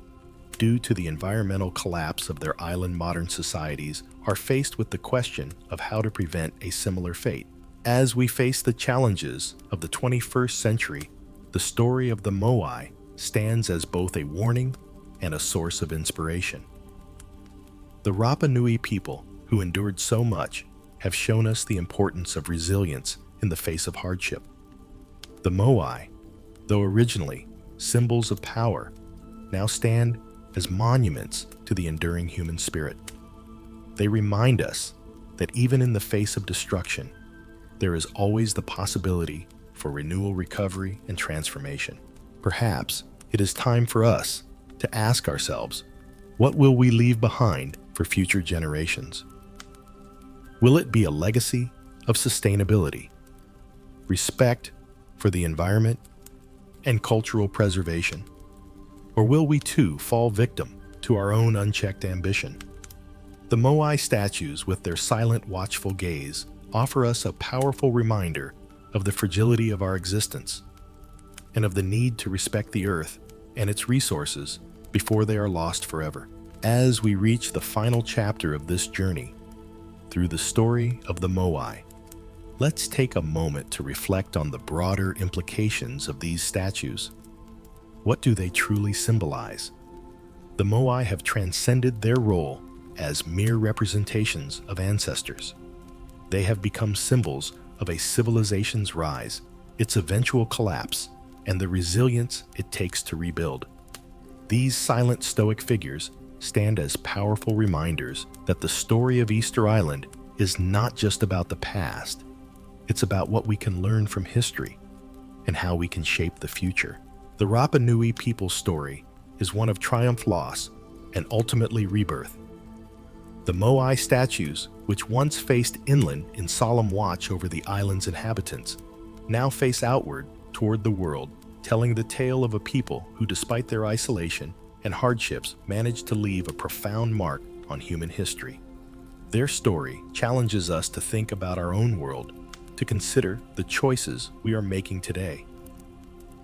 due to the environmental collapse of their island, modern societies are faced with the question of how to prevent a similar fate. As we face the challenges of the 21st century, the story of the Moai stands as both a warning and a source of inspiration. The Rapa Nui people, who endured so much, have shown us the importance of resilience in the face of hardship. The Moai, though originally symbols of power, now stand as monuments to the enduring human spirit. They remind us that even in the face of destruction, there is always the possibility for renewal, recovery, and transformation. Perhaps it is time for us to ask ourselves, what will we leave behind for future generations? Will it be a legacy of sustainability, respect for the environment, and cultural preservation? Or will we too fall victim to our own unchecked ambition? The Moai statues, with their silent, watchful gaze, offer us a powerful reminder of the fragility of our existence and of the need to respect the earth and its resources before they are lost forever. As we reach the final chapter of this journey through the story of the Moai, let's take a moment to reflect on the broader implications of these statues. What do they truly symbolize? The Moai have transcended their role as mere representations of ancestors. They have become symbols of a civilization's rise, its eventual collapse, and the resilience it takes to rebuild. These silent stoic figures stand as powerful reminders that the story of Easter Island is not just about the past. It's about what we can learn from history and how we can shape the future. The Rapa Nui people's story is one of triumph, loss, and ultimately rebirth. The Moai statues, which once faced inland in solemn watch over the island's inhabitants, now face outward toward the world, telling the tale of a people who, despite their isolation and hardships, managed to leave a profound mark on human history. Their story challenges us to think about our own world, to consider the choices we are making today,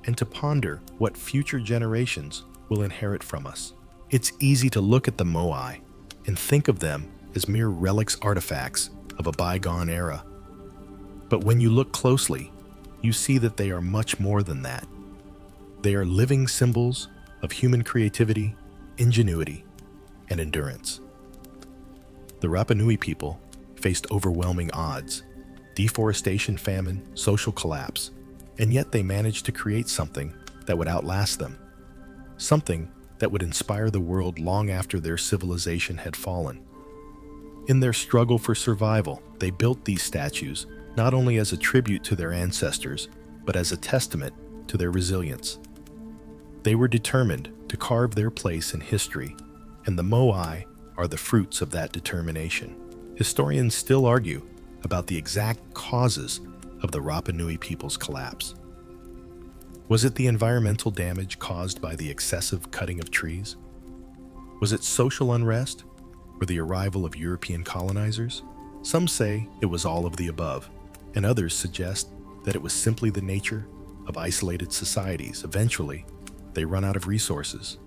and to ponder what future generations will inherit from us. It's easy to look at the Moai and think of them as mere relics, artifacts of a bygone era. But when you look closely, you see that they are much more than that. They are living symbols of human creativity, ingenuity, and endurance. The Rapa Nui people faced overwhelming odds: deforestation, famine, social collapse, and yet they managed to create something that would outlast them, something that would inspire the world long after their civilization had fallen. In their struggle for survival, they built these statues not only as a tribute to their ancestors, but as a testament to their resilience. They were determined to carve their place in history, and the Moai are the fruits of that determination. Historians still argue about the exact causes of the Rapa Nui people's collapse. Was it the environmental damage caused by the excessive cutting of trees? Was it social unrest or the arrival of European colonizers? Some say it was all of the above, and others suggest that it was simply the nature of isolated societies. Eventually, they run out of resources,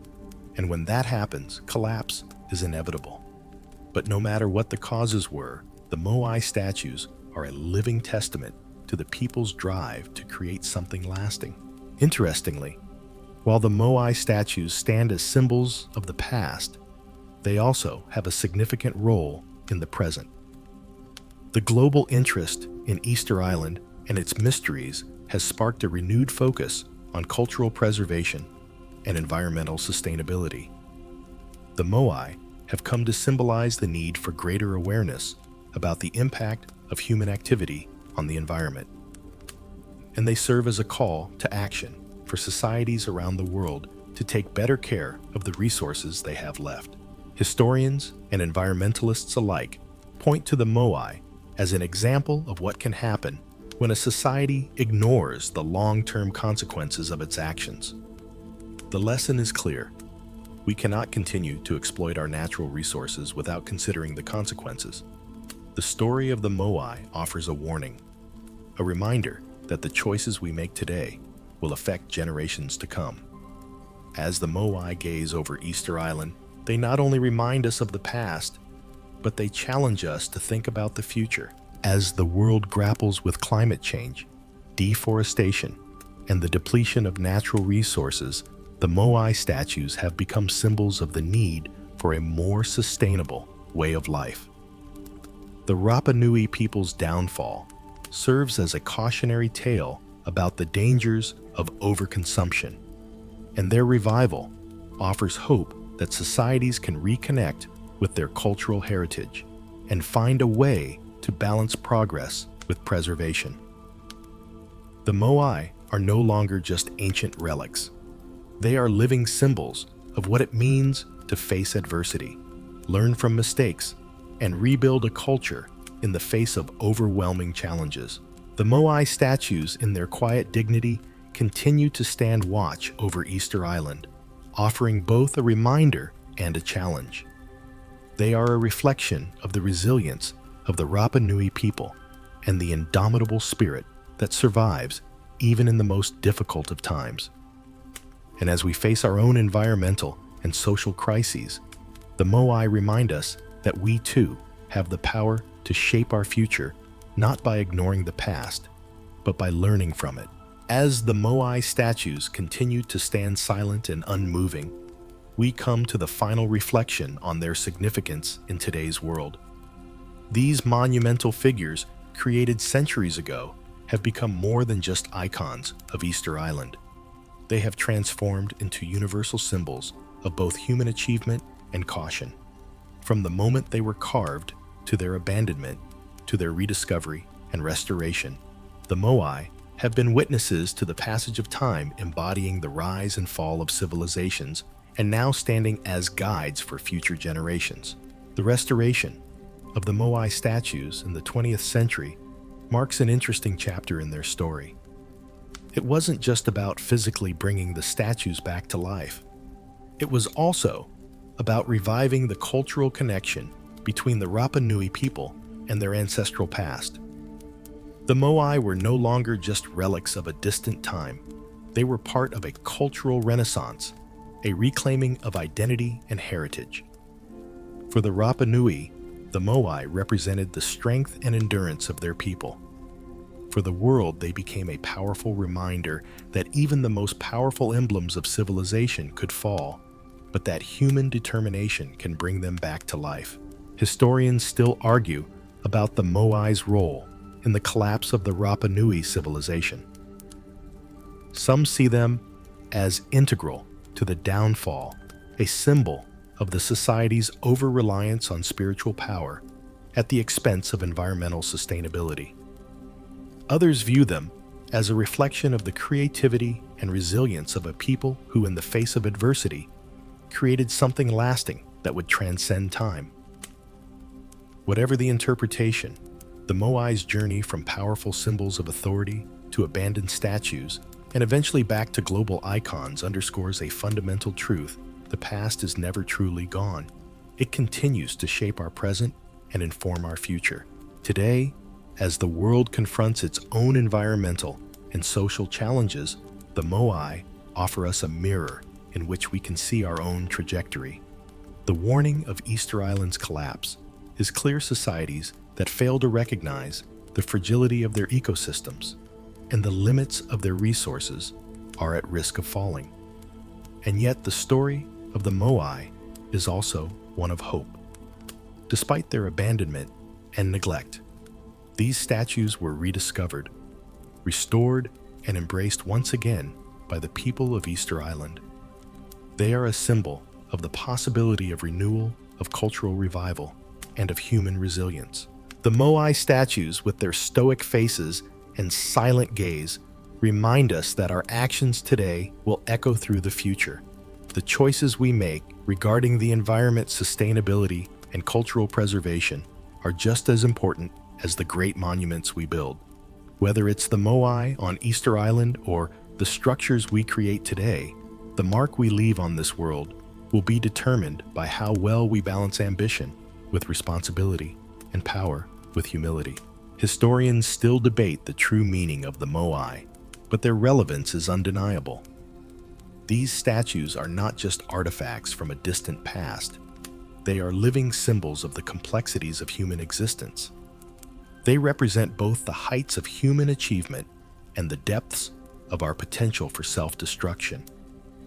and when that happens, collapse is inevitable. But no matter what the causes were, the Moai statues are a living testament to the people's drive to create something lasting. Interestingly, while the Moai statues stand as symbols of the past, they also have a significant role in the present. The global interest in Easter Island and its mysteries has sparked a renewed focus on cultural preservation and environmental sustainability. The Moai have come to symbolize the need for greater awareness about the impact of human activity on the environment. And they serve as a call to action for societies around the world to take better care of the resources they have left. Historians and environmentalists alike point to the Moai as an example of what can happen when a society ignores the long-term consequences of its actions. The lesson is clear. We cannot continue to exploit our natural resources without considering the consequences. The story of the Moai offers a warning, a reminder that the choices we make today will affect generations to come. As the Moai gaze over Easter Island, they not only remind us of the past, but they challenge us to think about the future. As the world grapples with climate change, deforestation, and the depletion of natural resources, the Moai statues have become symbols of the need for a more sustainable way of life. The Rapa Nui people's downfall serves as a cautionary tale about the dangers of overconsumption, and their revival offers hope that societies can reconnect with their cultural heritage and find a way to balance progress with preservation. The Moai are no longer just ancient relics. They are living symbols of what it means to face adversity, learn from mistakes, and rebuild a culture in the face of overwhelming challenges. The Moai statues, in their quiet dignity, continue to stand watch over Easter Island, offering both a reminder and a challenge. They are a reflection of the resilience of the Rapa Nui people and the indomitable spirit that survives even in the most difficult of times. And as we face our own environmental and social crises, the Moai remind us that we too have the power to shape our future, not by ignoring the past, but by learning from it. As the Moai statues continue to stand silent and unmoving, we come to the final reflection on their significance in today's world. These monumental figures, created centuries ago, have become more than just icons of Easter Island. They have transformed into universal symbols of both human achievement and caution. From the moment they were carved to their abandonment, to their rediscovery and restoration, the Moai have been witnesses to the passage of time, embodying the rise and fall of civilizations and now standing as guides for future generations. The restoration of the Moai statues in the 20th century marks an interesting chapter in their story. It wasn't just about physically bringing the statues back to life. It was also about reviving the cultural connection between the Rapa Nui people and their ancestral past. The Moai were no longer just relics of a distant time. They were part of a cultural renaissance, a reclaiming of identity and heritage. For the Rapa Nui, the Moai represented the strength and endurance of their people. For the world, they became a powerful reminder that even the most powerful emblems of civilization could fall, but that human determination can bring them back to life. Historians still argue about the Moai's role in the collapse of the Rapa Nui civilization. Some see them as integral to the downfall, a symbol of the society's over-reliance on spiritual power at the expense of environmental sustainability. Others view them as a reflection of the creativity and resilience of a people who, in the face of adversity, created something lasting that would transcend time. Whatever the interpretation, the Moai's journey from powerful symbols of authority to abandoned statues and eventually back to global icons underscores a fundamental truth: the past is never truly gone. It continues to shape our present and inform our future. Today, as the world confronts its own environmental and social challenges, the Moai offer us a mirror in which we can see our own trajectory. The warning of Easter Island's collapse is clear: societies that fail to recognize the fragility of their ecosystems and the limits of their resources are at risk of falling. And yet the story of the Moai is also one of hope. Despite their abandonment and neglect, these statues were rediscovered, restored, and embraced once again by the people of Easter Island. They are a symbol of the possibility of renewal, of cultural revival, and of human resilience. The Moai statues, with their stoic faces and silent gaze, remind us that our actions today will echo through the future. The choices we make regarding the environment, sustainability, and cultural preservation are just as important as the great monuments we build. Whether it's the Moai on Easter Island or the structures we create today, the mark we leave on this world will be determined by how well we balance ambition with responsibility and power with humility. Historians still debate the true meaning of the Moai, but their relevance is undeniable. These statues are not just artifacts from a distant past. They are living symbols of the complexities of human existence. They represent both the heights of human achievement and the depths of our potential for self-destruction.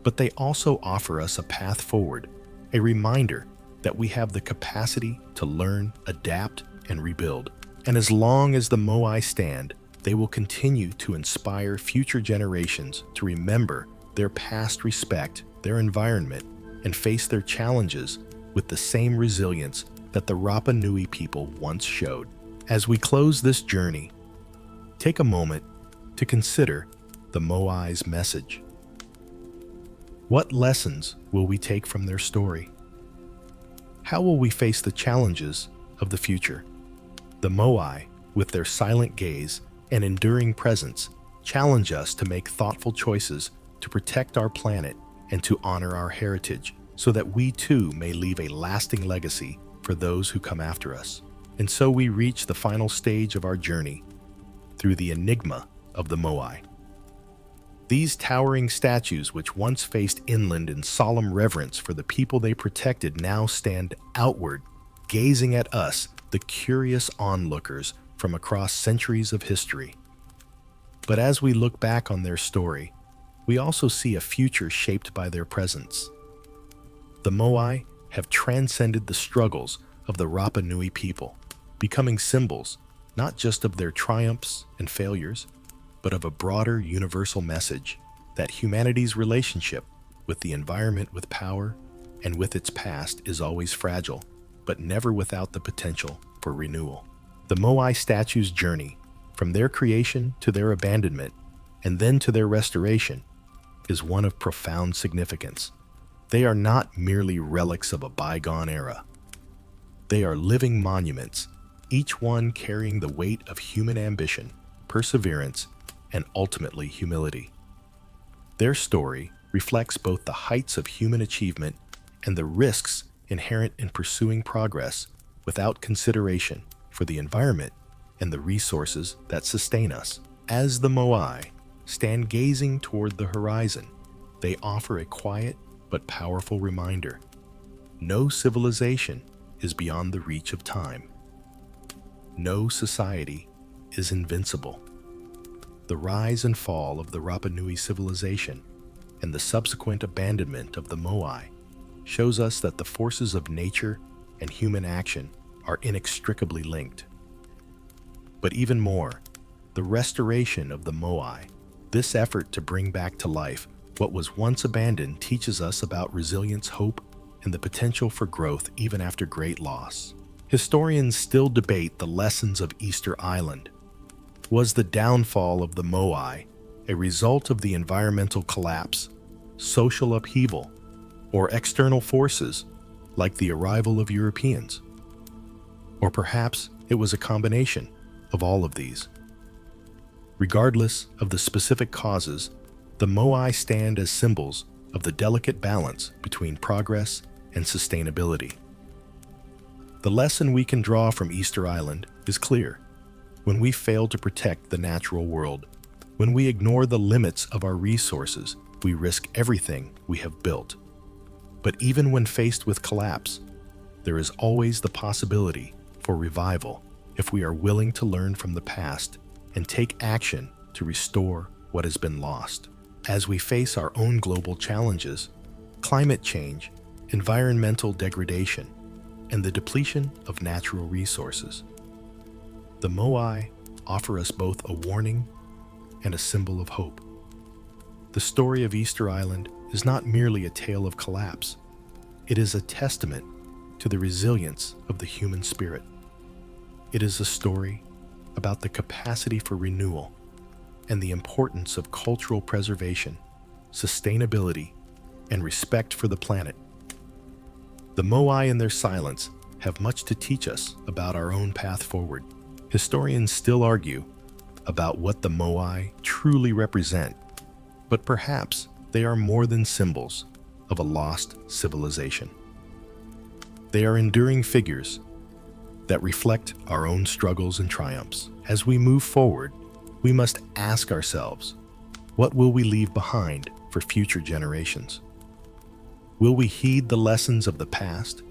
But they also offer us a path forward, a reminder that we have the capacity to learn, adapt, and rebuild. And as long as the Moai stand, they will continue to inspire future generations to remember their past, respect their environment, and face their challenges with the same resilience that the Rapa Nui people once showed. As we close this journey, take a moment to consider the Moai's message. What lessons will we take from their story? How will we face the challenges of the future? The Moai, with their silent gaze and enduring presence, challenge us to make thoughtful choices to protect our planet and to honor our heritage, so that we too may leave a lasting legacy for those who come after us. And so we reach the final stage of our journey through the enigma of the Moai. These towering statues, which once faced inland in solemn reverence for the people they protected, now stand outward, gazing at us, the curious onlookers from across centuries of history. But as we look back on their story, we also see a future shaped by their presence. The Moai have transcended the struggles of the Rapa Nui people, becoming symbols not just of their triumphs and failures, but of a broader universal message that humanity's relationship with the environment, with power, and with its past is always fragile, but never without the potential for renewal. The Moai statue's journey, from their creation to their abandonment, and then to their restoration, is one of profound significance. They are not merely relics of a bygone era. They are living monuments, each one carrying the weight of human ambition, perseverance, and ultimately humility. Their story reflects both the heights of human achievement and the risks inherent in pursuing progress without consideration for the environment and the resources that sustain us. As the Moai stand gazing toward the horizon, they offer a quiet but powerful reminder. No civilization is beyond the reach of time. No society is invincible. The rise and fall of the Rapa Nui civilization and the subsequent abandonment of the Moai shows us that the forces of nature and human action are inextricably linked. But even more, the restoration of the Moai, this effort to bring back to life what was once abandoned, teaches us about resilience, hope, and the potential for growth even after great loss. Historians still debate the lessons of Easter Island. Was the downfall of the Moai a result of the environmental collapse, social upheaval, or external forces like the arrival of Europeans? Or perhaps it was a combination of all of these. Regardless of the specific causes, the Moai stand as symbols of the delicate balance between progress and sustainability. The lesson we can draw from Easter Island is clear. When we fail to protect the natural world, when we ignore the limits of our resources, we risk everything we have built. But even when faced with collapse, there is always the possibility for revival if we are willing to learn from the past and take action to restore what has been lost. As we face our own global challenges, climate change, environmental degradation, and the depletion of natural resources, the Moai offer us both a warning and a symbol of hope. The story of Easter Island is not merely a tale of collapse. It is a testament to the resilience of the human spirit. It is a story about the capacity for renewal and the importance of cultural preservation, sustainability, and respect for the planet. The Moai in their silence have much to teach us about our own path forward. Historians still argue about what the Moai truly represent, but perhaps they are more than symbols of a lost civilization. They are enduring figures that reflect our own struggles and triumphs. As we move forward, we must ask ourselves, what will we leave behind for future generations? Will we heed the lessons of the past,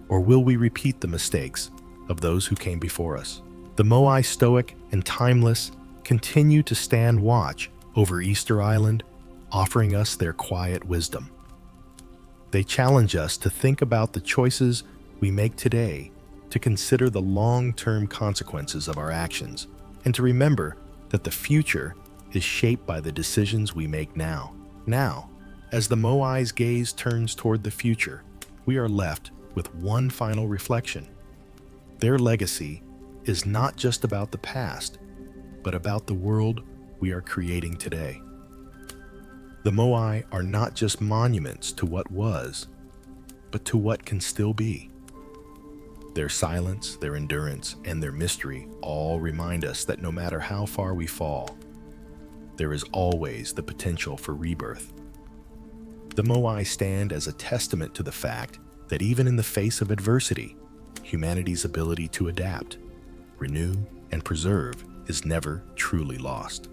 or will we repeat the mistakes of those who came before us? The Moai, stoic and timeless, continue to stand watch over Easter Island, offering us their quiet wisdom. They challenge us to think about the choices we make today, to consider the long-term consequences of our actions, and to remember that the future is shaped by the decisions we make now. Now, as the Moai's gaze turns toward the future, we are left with one final reflection. Their legacy is not just about the past, but about the world we are creating today. The Moai are not just monuments to what was, but to what can still be. Their silence, their endurance, and their mystery all remind us that no matter how far we fall, there is always the potential for rebirth. The Moai stand as a testament to the fact that even in the face of adversity, humanity's ability to adapt, renew, and preserve is never truly lost.